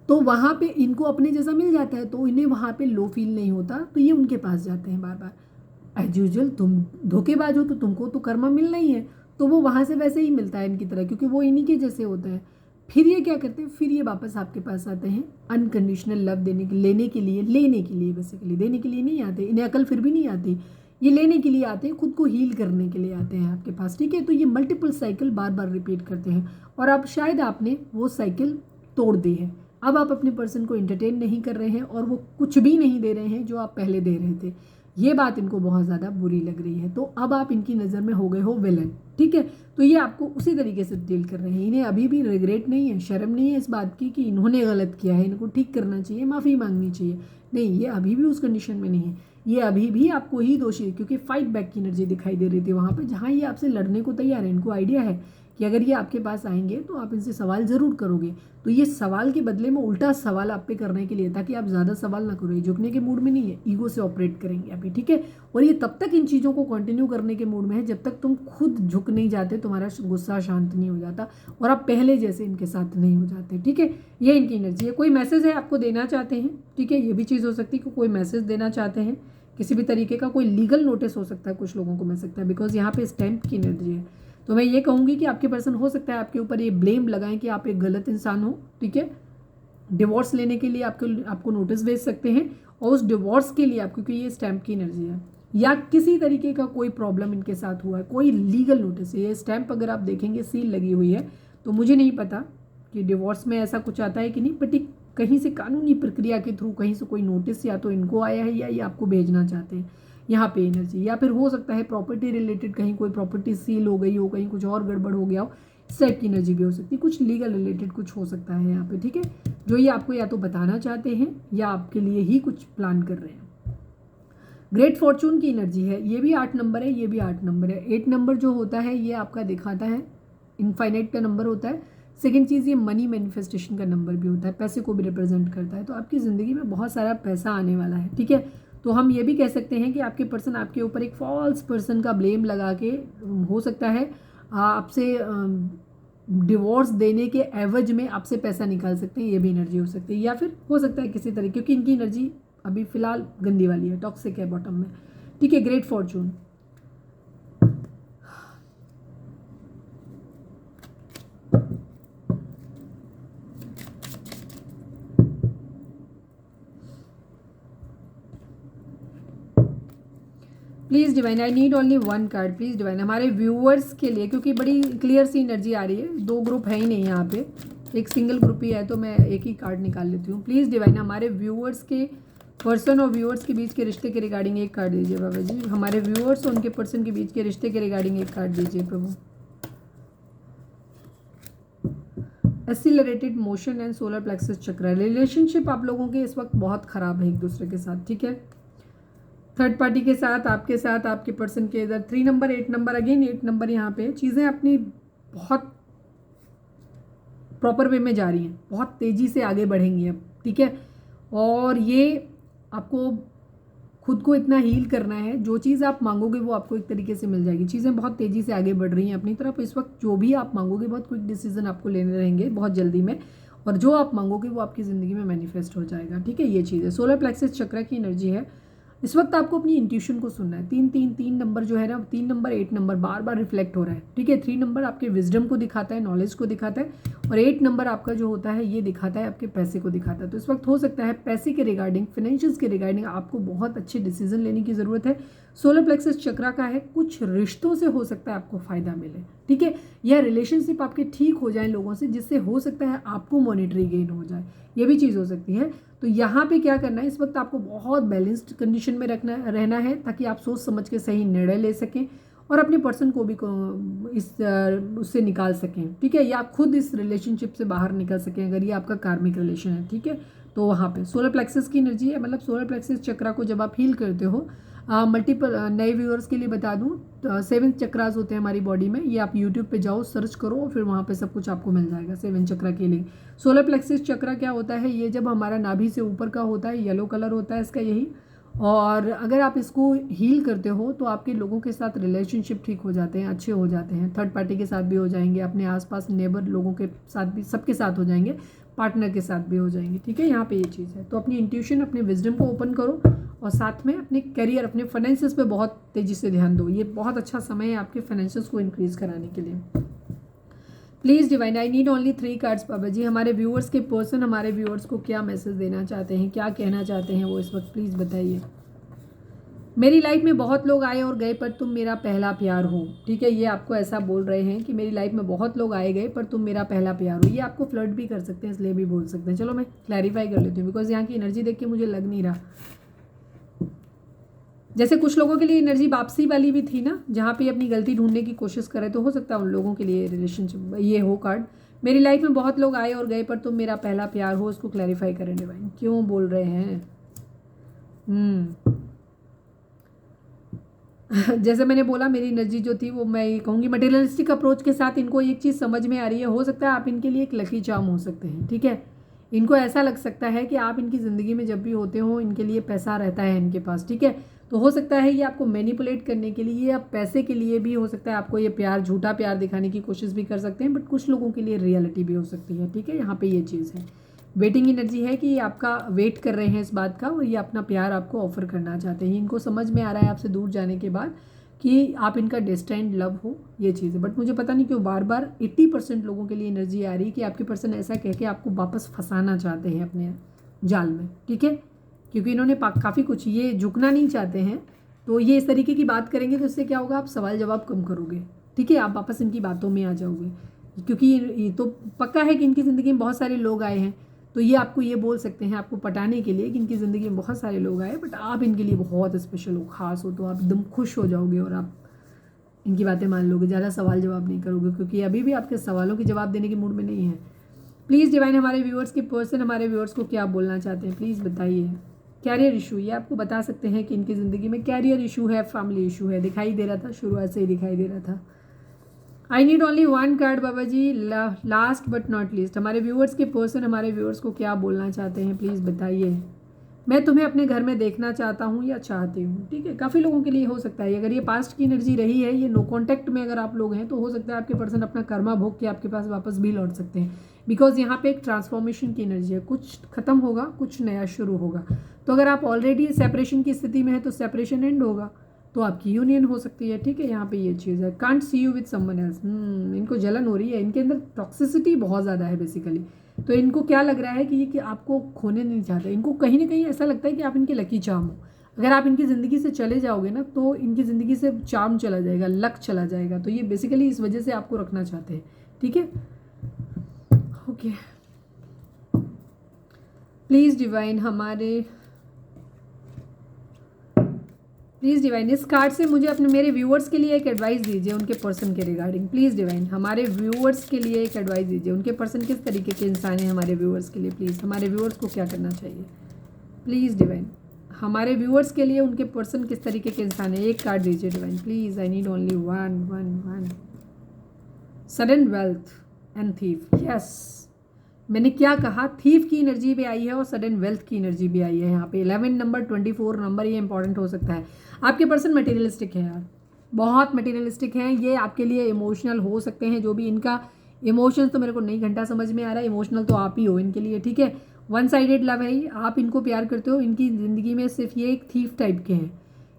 तो वहाँ पे इनको अपने जैसा मिल जाता है तो इन्हें वहाँ पे लो फील नहीं होता, तो ये उनके पास जाते हैं बार बार। एज यूजुअल तुम धोखेबाज हो तो तुमको तो कर्मा मिलना ही है, तो वो वहाँ से वैसे ही मिलता है इनकी तरह, क्योंकि वो इन्हीं के जैसे होता है। फिर ये क्या करते हैं, फिर ये वापस आपके पास आते हैं अनकंडीशनल लव लेने के लिए बेसिकली, देने के लिए नहीं आते, इन्हें अकल फिर भी नहीं आती, ये लेने के लिए आते हैं, खुद को हील करने के लिए आते हैं आपके पास, ठीक है। तो ये मल्टीपल साइकिल बार बार रिपीट करते हैं और अब शायद आपने वो साइकिल तोड़ दी है। अब आप अपने पर्सन को एंटरटेन नहीं कर रहे हैं और वो कुछ भी नहीं दे रहे हैं जो आप पहले दे रहे थे, ये बात इनको बहुत ज़्यादा बुरी लग रही है, तो अब आप इनकी नज़र में हो गए हो विलन, ठीक है। तो ये आपको उसी तरीके से डील कर रहे हैं, इन्हें अभी भी रिग्रेट नहीं है, शर्म नहीं है इस बात की कि इन्होंने गलत किया है, इनको ठीक करना चाहिए, माफ़ी मांगनी चाहिए, नहीं, ये अभी भी उस कंडीशन में नहीं है, ये अभी भी आपको ही दोषी है, क्योंकि फाइट बैक की एनर्जी दिखाई दे रही थी वहाँ पर, जहाँ ये आपसे लड़ने को तैयार है, इनको आइडिया है कि अगर ये आपके पास आएंगे तो आप इनसे सवाल ज़रूर करोगे, तो ये सवाल के बदले में उल्टा सवाल आप पे करने के लिए, ताकि आप ज़्यादा सवाल ना करो, ये झुकने के मूड में नहीं है, ईगो से ऑपरेट करेंगे अभी, ठीक है। और ये तब तक इन चीज़ों को कंटिन्यू करने के मूड में है जब तक तुम खुद झुक नहीं जाते, तुम्हारा गुस्सा शांत नहीं हो जाता और आप पहले जैसे इनके साथ नहीं हो जाते, ठीक है। ये इनकी एनर्जी है, कोई मैसेज है आपको देना चाहते हैं, ठीक है, ये भी चीज़ हो सकती है कि कोई मैसेज देना चाहते हैं, किसी भी तरीके का कोई लीगल नोटिस हो सकता है, कुछ लोगों को मिल सकता है, बिकॉज यहाँ पे स्टैम्प की एनर्जी है। तो मैं ये कहूँगी कि आपके पर्सन हो सकता है आपके ऊपर ये ब्लेम लगाएं कि आप एक गलत इंसान हो, ठीक है, डिवोर्स लेने के लिए आपको नोटिस भेज सकते हैं और उस डिवोर्स के लिए आप, क्योंकि ये स्टैम्प की एनर्जी है, या किसी तरीके का कोई प्रॉब्लम इनके साथ हुआ है, कोई लीगल नोटिस है, ये स्टैम्प अगर आप देखेंगे सील लगी हुई है, तो मुझे नहीं पता कि डिवोर्स में ऐसा कुछ आता है कि नहीं, बट कहीं से कानूनी प्रक्रिया के थ्रू कहीं से कोई नोटिस या तो इनको आया है या ये आपको भेजना चाहते हैं यहाँ पे एनर्जी, या फिर हो सकता है प्रॉपर्टी रिलेटेड कहीं कोई प्रॉपर्टी सील हो गई हो, कहीं कुछ और गड़बड़ हो गया हो, इस टाइप की एनर्जी भी हो सकती है, कुछ लीगल रिलेटेड कुछ हो सकता है यहाँ पे, ठीक है, जो ये आपको या तो बताना चाहते हैं या आपके लिए ही कुछ प्लान कर रहे हैं। ग्रेट फॉर्चून की एनर्जी है, ये भी 8 नंबर है, ये भी 8 नंबर है। 8 नंबर जो होता है ये आपका दिखाता है इनफाइनाइट का नंबर होता है। सेकेंड चीज़, ये मनी मैनिफेस्टेशन का नंबर भी होता है, पैसे को भी रिप्रेजेंट करता है, तो आपकी ज़िंदगी में बहुत सारा पैसा आने वाला है, ठीक है। तो हम ये भी कह सकते हैं कि आपके पर्सन आपके ऊपर एक फॉल्स पर्सन का ब्लेम लगा के हो सकता है आपसे डिवोर्स देने के एवज में आपसे पैसा निकाल सकते हैं, ये भी एनर्जी हो सकती है। या फिर हो सकता है किसी तरह, क्योंकि इनकी एनर्जी अभी फिलहाल गंदी वाली है, टॉक्सिक है बॉटम में, ठीक है। Great Fortune, please divine, I need only one card please divine, हमारे व्यूअर्स के लिए, क्योंकि बड़ी क्लियर सी एनर्जी आ रही है। दो ग्रुप है ही नहीं यहाँ पे, एक सिंगल ग्रुप ही है, तो मैं एक ही कार्ड निकाल लेती हूँ। प्लीज़ डिवाइन, हमारे व्यूअर्स के पर्सन और व्यूअर्स के बीच के रिश्ते के रिगार्डिंग एक कार्ड दीजिए बाबा जी। हमारे व्यूअर्स और उनके पर्सन के बीच के रिश्ते के रिगार्डिंग एक कार्ड दीजिए प्रभु। Accelerated motion and solar plexus chakra, relationship आप लोगों के इस वक्त बहुत ख़राब है एक दूसरे के साथ, ठीक है। थर्ड पार्टी के साथ, आपके साथ, आपके पर्सन के इधर 3 नंबर 8 नंबर, अगेन 8 नंबर, यहाँ पे चीज़ें अपनी बहुत प्रॉपर वे में जा रही हैं, बहुत तेज़ी से आगे बढ़ेंगी अब, ठीक है। और ये आपको खुद को इतना हील करना है, जो चीज़ आप मांगोगे वो आपको एक तरीके से मिल जाएगी। चीज़ें बहुत तेज़ी से आगे बढ़ रही हैं अपनी तरफ इस वक्त। जो भी आप मांगोगे बहुत क्विक डिसीजन आपको लेने रहेंगे बहुत जल्दी में, और जो आप मांगोगे वो आपकी ज़िंदगी में मैनिफेस्ट हो जाएगा, ठीक है। ये चीज़ है, सोलर प्लेक्सस चक्र की एनर्जी है। इस वक्त आपको अपनी इंट्यूशन को सुनना है। 3 नंबर जो है ना, 3 नंबर 8 नंबर बार बार रिफ्लेक्ट हो रहा है, ठीक है। 3 नंबर आपके विजडम को दिखाता है, नॉलेज को दिखाता है, और 8 नंबर आपका जो होता है ये दिखाता है आपके पैसे को दिखाता है। तो इस वक्त हो सकता है पैसे के रिगार्डिंग, फाइनेंशियल्स के रिगार्डिंग आपको बहुत अच्छे डिसीजन लेने की ज़रूरत है। सोलर प्लेक्सस चक्रा का है, कुछ रिश्तों से हो सकता है आपको फ़ायदा मिले, ठीक है। या रिलेशनशिप आपके ठीक हो जाए लोगों से, जिससे हो सकता है आपको मॉनिटरी गेन हो जाए, ये भी चीज़ हो सकती है। तो यहाँ पे क्या करना है, इस वक्त आपको बहुत बैलेंस्ड कंडीशन में रहना है, ताकि आप सोच समझ के सही निर्णय ले सकें और अपने पर्सन को भी उससे निकाल सकें, ठीक है। या आप खुद इस रिलेशनशिप से बाहर निकल सकें अगर ये आपका कार्मिक रिलेशन है, ठीक है। तो वहाँ पे सोलर प्लेक्सस की एनर्जी है, मतलब सोलर प्लेक्सस चक्रा को जब आप हील करते हो, मल्टीपल नए व्यूअर्स के लिए बता दूँ, 7 चक्रास होते हैं हमारी बॉडी में। ये आप यूट्यूब पे जाओ, सर्च करो, और फिर वहाँ पे सब कुछ आपको मिल जाएगा 7 चक्रा के लिए। सोलर प्लेक्सस चक्रा क्या होता है, ये जब हमारा नाभि से ऊपर का होता है, येलो कलर होता है इसका यही। और अगर आप इसको हील करते हो तो आपके लोगों के साथ रिलेशनशिप ठीक हो जाते हैं, अच्छे हो जाते हैं। थर्ड पार्टी के साथ भी हो जाएंगे, अपने आसपास नेबर लोगों के साथ भी, सबके साथ हो जाएंगे, पार्टनर के साथ भी हो जाएंगे, ठीक है। यहाँ पे ये चीज़ है। तो अपनी इंट्यूशन, अपने विजडम को ओपन करो, और साथ में अपने करियर, अपने फाइनेंसेस पे बहुत तेज़ी से ध्यान दो। ये बहुत अच्छा समय है आपके फाइनेंसेस को इंक्रीज़ कराने के लिए। Please divine, I need only 3 cards Baba ji. हमारे व्यूअर्स के पर्सन हमारे व्यूअर्स को क्या मैसेज देना चाहते हैं, क्या कहना चाहते हैं वो इस वक्त, प्लीज़ बताइए। मेरी लाइफ में बहुत लोग आए और गए, पर तुम मेरा पहला प्यार हो, ठीक है। ये आपको ऐसा बोल रहे हैं कि मेरी लाइफ में बहुत लोग आए गए पर तुम मेरा पहला प्यार हो। ये आपको फ्लर्ट भी कर सकते हैं, इसलिए भी बोल सकते हैं। चलो मैं क्लैरिफाई कर लेती हूँ, बिकॉज यहाँ की एनर्जी देख के मुझे लग नहीं रहा। जैसे कुछ लोगों के लिए एनर्जी वापसी वाली भी थी ना, जहाँ पे अपनी गलती ढूंढने की कोशिश करे, तो हो सकता है उन लोगों के लिए रिलेशनशिप ये हो कार्ड। मेरी लाइफ में बहुत लोग आए और गए पर तुम मेरा पहला प्यार हो, इसको क्लैरिफाई करें डिवाइन, क्यों बोल रहे हैं। जैसे मैंने बोला, मेरी एनर्जी जो थी वो मैं ये कहूँगी मटेरियलिस्टिक अप्रोच के साथ इनको एक चीज़ समझ में आ रही है। हो सकता है आप इनके लिए एक लकी चार्म हो सकते हैं, ठीक है। इनको ऐसा लग सकता है कि आप इनकी ज़िंदगी में जब भी होते हो इनके लिए पैसा रहता है इनके पास, ठीक है। तो हो सकता है ये आपको मैनिपुलेट करने के लिए या पैसे के लिए भी हो सकता है आपको ये प्यार, झूठा प्यार दिखाने की कोशिश भी कर सकते हैं, बट कुछ लोगों के लिए रियलिटी भी हो सकती है, ठीक है। यहाँ पे ये चीज़ है, वेटिंग एनर्जी है कि ये आपका वेट कर रहे हैं इस बात का, और ये अपना प्यार आपको ऑफर करना चाहते हैं। इनको समझ में आ रहा है आपसे दूर जाने के बाद कि आप इनका डेस्टाइन्ड लव हो, ये चीज़ है। बट मुझे पता नहीं क्यों बार बार 80% लोगों के लिए एनर्जी आ रही है कि आपके पर्सन ऐसा कह के आपको वापस फंसाना चाहते हैं अपने जाल में, ठीक है। क्योंकि इन्होंने काफ़ी कुछ, ये झुकना नहीं चाहते हैं, तो ये इस तरीके की बात करेंगे तो इससे क्या होगा, आप सवाल जवाब कम करोगे, ठीक है। आप वापस इनकी बातों में आ जाओगे, क्योंकि ये तो पक्का है कि इनकी ज़िंदगी में बहुत सारे लोग आए हैं। तो ये आपको ये बोल सकते हैं आपको पटाने के लिए कि इनकी ज़िंदगी में बहुत सारे लोग आए, बट आप इनके लिए बहुत स्पेशल हो, ख़ास हो, तो आप एकदम खुश हो जाओगे और आप इनकी बातें मान लोगे, ज़्यादा सवाल जवाब नहीं करोगे, क्योंकि अभी भी आपके सवालों के जवाब देने के मूड में नहीं है। प्लीज़ डिवाइन, हमारे व्यूअर्स के पर्सन हमारे व्यूअर्स को क्या बोलना चाहते हैं, प्लीज़ बताइए। कैरियर इशू, ये आपको बता सकते हैं कि इनकी ज़िंदगी में कैरियर इशू है, फैमिली इशू है, दिखाई दे रहा था, शुरुआत से ही दिखाई दे रहा था। I need only 1 card Baba ji. Last but not least, हमारे व्यूअर्स के पर्सन हमारे व्यूअर्स को क्या बोलना चाहते हैं, प्लीज़ बताइए। मैं तुम्हें अपने घर में देखना चाहता हूँ या चाहती हूँ। ठीक है, काफ़ी लोगों के लिए हो सकता है। अगर ये पास्ट की एनर्जी रही है, ये नो कॉन्टैक्ट में अगर आप लोग हैं, तो हो सकता है आपके पर्सन अपना कर्मा भोग के आपके पास वापस भी लौट सकते हैं। बिकॉज यहाँ पे एक ट्रांसफॉर्मेशन की एनर्जी है, कुछ खत्म होगा, कुछ नया शुरू होगा। तो अगर आप ऑलरेडी सेपरेशन की स्थिति में है तो सेपरेशन एंड होगा, तो आपकी यूनियन हो सकती है। ठीक है, यहाँ पे ये चीज़ है। Can't see you with someone else. इनको जलन हो रही है, इनके अंदर टॉक्सिसिटी बहुत ज़्यादा है बेसिकली। तो इनको क्या लग रहा है कि आपको खोने नहीं चाहते। इनको कहीं ना कहीं ऐसा लगता है कि आप इनके लकी चार्म हो। अगर आप इनकी ज़िंदगी से चले जाओगे ना, तो इनकी ज़िंदगी से चार्म चला जाएगा, लक चला जाएगा। तो ये बेसिकली इस वजह से आपको रखना चाहते हैं। ठीक है, ओके। प्लीज़ डिवाइन इस कार्ड से मुझे अपने मेरे व्यूअर्स के लिए एक एडवाइस दीजिए उनके पर्सन के रिगार्डिंग। प्लीज़ डिवाइन हमारे व्यूअर्स के लिए एक एडवाइस दीजिए। उनके पर्सन किस तरीके के इंसान हैं हमारे व्यूअर्स के लिए। प्लीज़ हमारे व्यूअर्स को क्या करना चाहिए। प्लीज़ डिवाइन हमारे व्यूअर्स के लिए उनके पर्सन किस तरीके के इंसान है। एक कार्ड दीजिए divine please. I need only one. Sudden wealth and thief. Yes, मैंने क्या कहा, थीफ की एनर्जी भी आई है और सडन वेल्थ की एनर्जी भी आई है। यहाँ पे 11 नंबर 24 नंबर ये इंपॉर्टेंट हो सकता है। आपके पर्सन मटेरियलिस्टिक है यार, बहुत मटेरियलिस्टिक हैं। ये आपके लिए इमोशनल हो सकते हैं, जो भी इनका इमोशंस तो मेरे को नहीं घंटा समझ में आ रहा है। इमोशनल तो आप ही हो इनके लिए। ठीक है, वन साइडेड लव है, आप इनको प्यार करते हो। इनकी ज़िंदगी में सिर्फ ये एक थीफ टाइप के हैं।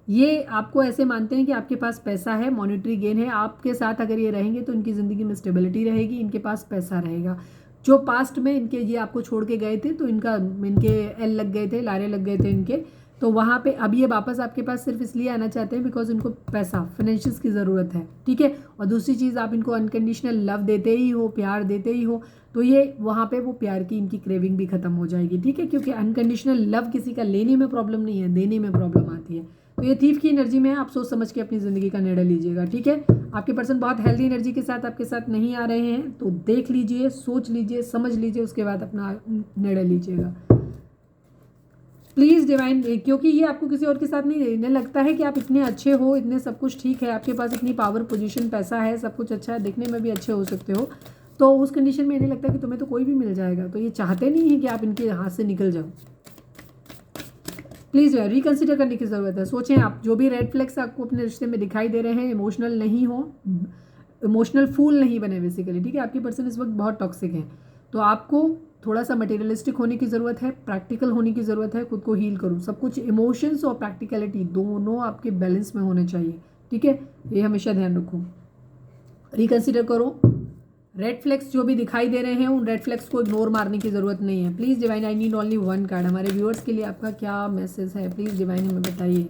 ये आपको ऐसे मानते हैं कि आपके पास पैसा है, मॉनेटरी गेन है। आपके साथ अगर ये रहेंगे तो इनकी ज़िंदगी में स्टेबिलिटी रहेगी, इनके पास पैसा रहेगा। जो पास्ट में इनके ये आपको छोड़ के गए थे, तो इनके एल लग गए थे, लारे लग गए थे इनके, तो वहाँ पे अब ये वापस आपके पास सिर्फ इसलिए आना चाहते हैं बिकॉज इनको पैसा, फाइनेंशियल्स की ज़रूरत है। ठीक है, और दूसरी चीज़, आप इनको अनकंडीशनल लव देते ही हो, प्यार देते ही हो, तो ये वहाँ पे वो प्यार की इनकी क्रेविंग भी खत्म हो जाएगी। ठीक है, क्योंकि अनकंडीशनल लव किसी का लेने में प्रॉब्लम नहीं है, देने में प्रॉब्लम आती है। तो ये थीफ की एनर्जी में है, आप सोच समझ के अपनी ज़िंदगी का निर्णय लीजिएगा। ठीक है, आपके पर्सन बहुत हेल्दी एनर्जी के साथ आपके साथ नहीं आ रहे हैं, तो देख लीजिए, सोच लीजिए, समझ लीजिए, उसके बाद अपना निर्णय लीजिएगा। प्लीज़ डिवाइन, क्योंकि ये आपको किसी और के साथ नहीं, इन्हें लगता है कि आप इतने अच्छे हो, इतने सब कुछ ठीक है, आपके पास इतनी पावर, पोजीशन, पैसा है, सब कुछ अच्छा है, दिखने में भी अच्छे हो सकते हो, तो उस कंडीशन में इन्हें लगता है कि तुम्हें तो कोई भी मिल जाएगा। तो ये चाहते नहीं है कि आप इनके हाथ से निकल जाओ। प्लीज़ रिकन्सिडर करने की ज़रूरत है। सोचें, आप जो भी रेड फ्लैग्स आपको अपने रिश्ते में दिखाई दे रहे हैं, इमोशनल नहीं हो, इमोशनल फूल नहीं बने बेसिकली। ठीक है, आपकी पर्सन इस वक्त बहुत टॉक्सिक है, तो आपको थोड़ा सा मटेरियलिस्टिक होने की ज़रूरत है, प्रैक्टिकल होने की ज़रूरत है, खुद को हील करो। सब कुछ इमोशंस और प्रैक्टिकलिटी दोनों आपके बैलेंस में होने चाहिए। ठीक है, ये हमेशा ध्यान रखो। रिकन्सिडर करो, रेड फ्लैग्स जो भी दिखाई दे रहे हैं, उन रेड फ्लैग्स को इग्नोर मारने की ज़रूरत नहीं है। Please divine, I need only one card. हमारे व्यूअर्स के लिए आपका क्या मैसेज है, प्लीज़ डिवाइन हमें बताइए।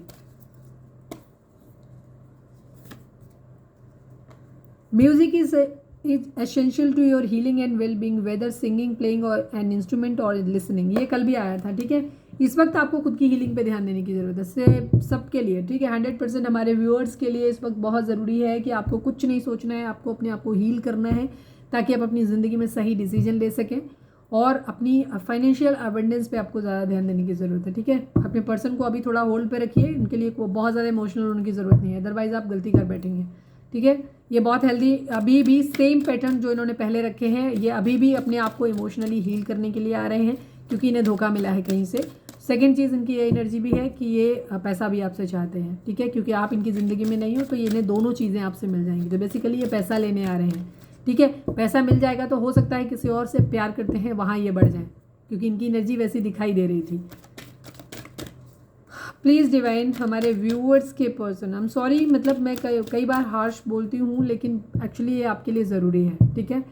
Music is essential to your healing and well being, whether singing, playing or an instrument or listening. ये कल भी आया था। ठीक है, इस वक्त आपको खुद की हीलिंग पे ध्यान देने की ज़रूरत है, सबके लिए। ठीक है, 100% हमारे व्यूअर्स के लिए इस वक्त बहुत ज़रूरी है कि आपको कुछ नहीं सोचना है, आपको अपने आप को हील करना है, ताकि आप अपनी ज़िंदगी में सही डिसीजन ले सकें। और अपनी फाइनेंशियल अबंडेंस पे आपको ज़्यादा ध्यान देने की ज़रूरत है। ठीक है, अपने पर्सन को अभी थोड़ा होल्ड पे रखिए, इनके लिए बहुत ज़्यादा इमोशनल होने की ज़रूरत नहीं है, अदरवाइज़ आप गलती कर बैठेंगे। ठीक है, ये बहुत हेल्दी, अभी भी सेम पैटर्न जो इन्होंने पहले रखे हैं, ये अभी भी अपने आप को इमोशनली हील करने के लिए आ रहे हैं, क्योंकि इन्हें धोखा मिला है कहीं से। सेकंड चीज़, इनकी ये एनर्जी भी है कि ये पैसा भी आपसे चाहते हैं। ठीक है, क्योंकि आप इनकी ज़िंदगी में नहीं हो, तो ये इन्हें दोनों चीज़ें आपसे मिल जाएंगी। तो बेसिकली ये पैसा लेने आ रहे हैं। ठीक है, पैसा मिल जाएगा तो हो सकता है किसी और से प्यार करते हैं वहाँ ये बढ़ जाए, क्योंकि इनकी एनर्जी वैसी दिखाई दे रही थी। प्लीज़ डिवाइन हमारे व्यूअर्स के पर्सन, आई एम सॉरी, मतलब मैं कई बार हार्श बोलती हूँ, लेकिन एक्चुअली ये आपके लिए ज़रूरी है। ठीक है,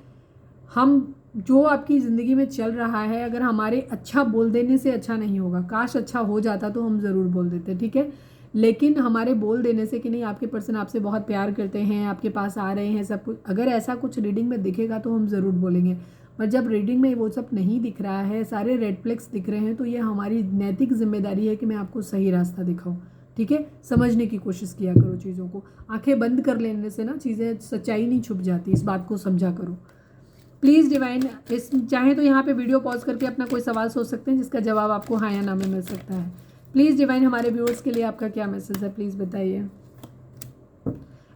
हम जो आपकी ज़िंदगी में चल रहा है, अगर हमारे अच्छा बोल देने से अच्छा नहीं होगा, काश अच्छा हो जाता तो हम ज़रूर बोल देते। ठीक है, लेकिन हमारे बोल देने से कि नहीं, आपके पर्सन आपसे बहुत प्यार करते हैं, आपके पास आ रहे हैं, सब कुछ, अगर ऐसा कुछ रीडिंग में दिखेगा तो हम ज़रूर बोलेंगे। पर जब रीडिंग में वो सब नहीं दिख रहा है, सारे रेड फ्लैग्स दिख रहे हैं, तो ये हमारी नैतिक जिम्मेदारी है कि मैं आपको सही रास्ता दिखाऊं। ठीक है, समझने की कोशिश किया करो चीज़ों को। आंखें बंद कर लेने से ना चीज़ें, सच्चाई नहीं छुप जाती, इस बात को समझा करो। प्लीज़ डिवाइन, इस चाहे तो यहाँ पे वीडियो पॉज करके अपना कोई सवाल सोच सकते हैं, जिसका जवाब आपको हाँ या ना में मिल सकता है। प्लीज़ डिवाइन हमारे व्यूअर्स के लिए आपका क्या मैसेज है, प्लीज़ बताइए।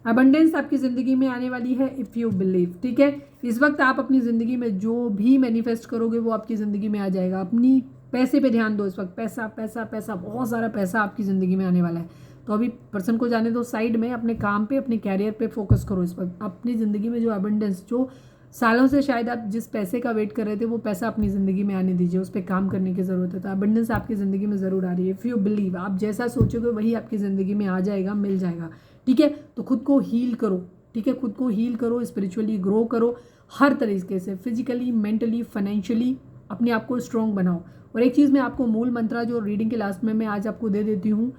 अबंडेंस आपकी ज़िंदगी में आने वाली है, इफ़ यू बिलीव। ठीक है, इस वक्त आप अपनी ज़िंदगी में जो भी मैनिफेस्ट करोगे वो आपकी ज़िंदगी में आ जाएगा। अपनी पैसे पे ध्यान दो इस वक्त, पैसा पैसा पैसा, बहुत सारा पैसा आपकी ज़िंदगी में आने वाला है। तो अभी पर्सन को जाने दो साइड में, अपने काम पे, अपने कैरियर पे फोकस करो इस वक्त। अपनी ज़िंदगी में जो अबंडेंस, जो सालों से शायद आप जिस पैसे का वेट कर रहे थे, वो पैसा अपनी ज़िंदगी में आने दीजिए, उस पर काम करने की ज़रूरत है। तो अबंडेंस आपकी ज़िंदगी में ज़रूर आ रही है। इफ़ यू बिलीव, आप जैसा सोचोगे वही आपकी ज़िंदगी में आ जाएगा, मिल जाएगा। ठीक है, तो खुद को हील करो। ठीक है, खुद को हील करो, स्पिरिचुअली ग्रो करो, हर तरीके से, फिजिकली, मेंटली, फाइनेंशियली अपने आप को स्ट्रॉन्ग बनाओ। और एक चीज़ मैं आपको मूल मंत्रा जो रीडिंग के लास्ट में मैं आज आपको दे देती हूँ,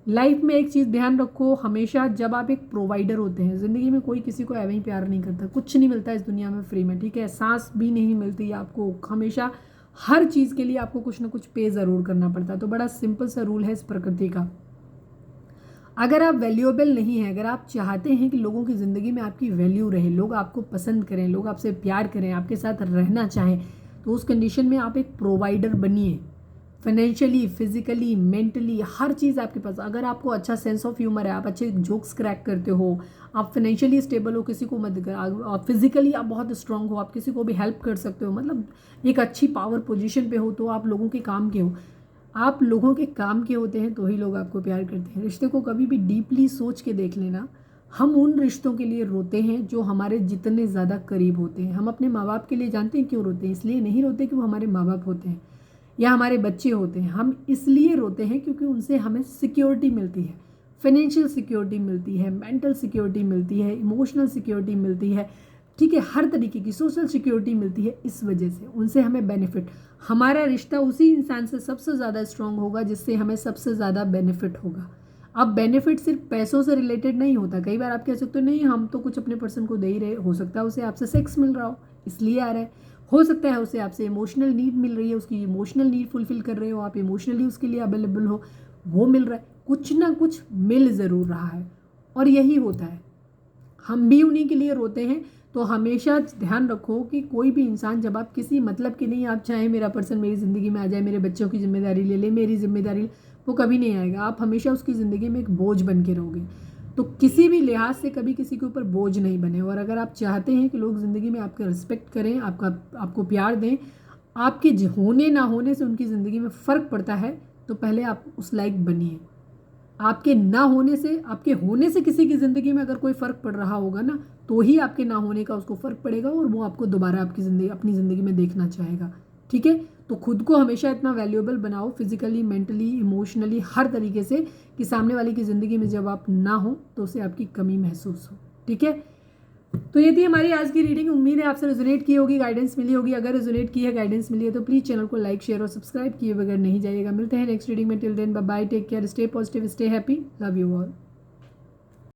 लाइफ में एक चीज़ ध्यान रखो हमेशा, जब आप एक प्रोवाइडर होते हैं, ज़िंदगी में कोई किसी को ऐਵੇਂ ही प्यार नहीं करता, कुछ नहीं मिलता इस दुनिया में फ्री में। ठीक है, सांस भी नहीं मिलती आपको, हमेशा हर चीज़ के लिए आपको कुछ ना कुछ पे ज़रूर करना पड़ता है। तो बड़ा सिंपल सा रूल है इस प्रकृति का। अगर आप वैल्यूएबल नहीं हैं, अगर आप चाहते हैं कि लोगों की ज़िंदगी में आपकी वैल्यू रहे, लोग आपको पसंद करें, लोग आपसे प्यार करें, आपके साथ रहना चाहें, तो उस कंडीशन में आप एक प्रोवाइडर बनिए। फाइनेंशियली, फिजिकली, मेंटली, हर चीज़ आपके पास। अगर आपको अच्छा सेंस ऑफ ह्यूमर है, आप अच्छे जोक्स क्रैक करते हो, आप फाइनेंशियली स्टेबल हो, किसी को मदद कर, फिजिकली आप बहुत स्ट्रांग हो, आप किसी को भी हेल्प कर सकते हो, मतलब एक अच्छी पावर पोजीशन पे हो, तो आप लोगों के काम के हो। आप लोगों के काम के होते हैं तो ही लोग आपको प्यार करते हैं। रिश्ते को कभी भी डीपली सोच के देख लेना। हम उन रिश्तों के लिए रोते हैं जो हमारे जितने ज़्यादा करीब होते हैं। हम अपने माँ बाप के लिए जानते हैं क्यों रोते हैं? इसलिए नहीं रोते कि वो हमारे माँ बाप होते हैं या हमारे बच्चे होते हैं। हम इसलिए रोते हैं क्योंकि उनसे हमें सिक्योरिटी मिलती है, फाइनेंशियल सिक्योरिटी मिलती है, मेंटल सिक्योरिटी मिलती है, इमोशनल सिक्योरिटी मिलती है। ठीक है, हर तरीके की सोशल सिक्योरिटी मिलती है। इस वजह से उनसे हमें बेनिफिट, हमारा रिश्ता उसी इंसान से सबसे ज़्यादा स्ट्रांग होगा जिससे हमें सबसे ज़्यादा बेनिफिट होगा। अब बेनिफिट सिर्फ पैसों से रिलेटेड नहीं होता। कई बार आप कह सकते हो नहीं हम तो कुछ अपने पर्सन को दे ही रहे, हो सकता है उसे आपसे सेक्स मिल रहा हो इसलिए आ रहा है, हो सकता है उसे आपसे इमोशनल नीड मिल रही है, उसकी इमोशनल नीड फुलफिल कर रहे हो, आप इमोशनली उसके लिए अवेलेबल हो, वो मिल रहा है। कुछ ना कुछ मिल ज़रूर रहा है और यही होता है। हम भी उन्हीं के लिए रोते हैं। तो हमेशा ध्यान रखो कि कोई भी इंसान, जब आप किसी मतलब के नहीं, आप चाहे मेरा पर्सन मेरी ज़िंदगी में आ जाए, मेरे बच्चों की जिम्मेदारी ले ले, मेरी जिम्मेदारी, वो कभी नहीं आएगा। आप हमेशा उसकी ज़िंदगी में एक बोझ बन के रहोगे। तो किसी भी लिहाज से कभी किसी के ऊपर बोझ नहीं बने। और अगर आप चाहते हैं कि लोग ज़िंदगी में आपका रिस्पेक्ट करें, आपको प्यार दें, आपके होने ना होने से उनकी ज़िंदगी में फ़र्क पड़ता है, तो पहले आप उस लायक बनिए। आपके ना होने से, आपके होने से किसी की ज़िंदगी में अगर कोई फ़र्क पड़ रहा होगा ना, तो ही आपके ना होने का उसको फ़र्क पड़ेगा और वो आपको दोबारा आपकी ज़िंदगी, अपनी ज़िंदगी में देखना चाहेगा। ठीक है, तो खुद को हमेशा इतना वैल्यूएबल बनाओ, फिजिकली, मेंटली, इमोशनली, हर तरीके से, कि सामने वाले की ज़िंदगी में जब आप ना हो तो उसे आपकी कमी महसूस हो। ठीक है, तो ये थी हमारी आज की रीडिंग। उम्मीद है आपसे रेजोनेट की होगी, गाइडेंस मिली होगी। अगर रेजोनेट की है, गाइडेंस मिली है, तो प्लीज़ चैनल को लाइक, शेयर और सब्सक्राइब किए बगैर नहीं जाइएगा। मिलते हैं नेक्स्ट रीडिंग में। Till then bye bye, take care, stay positive, stay happy, love you all.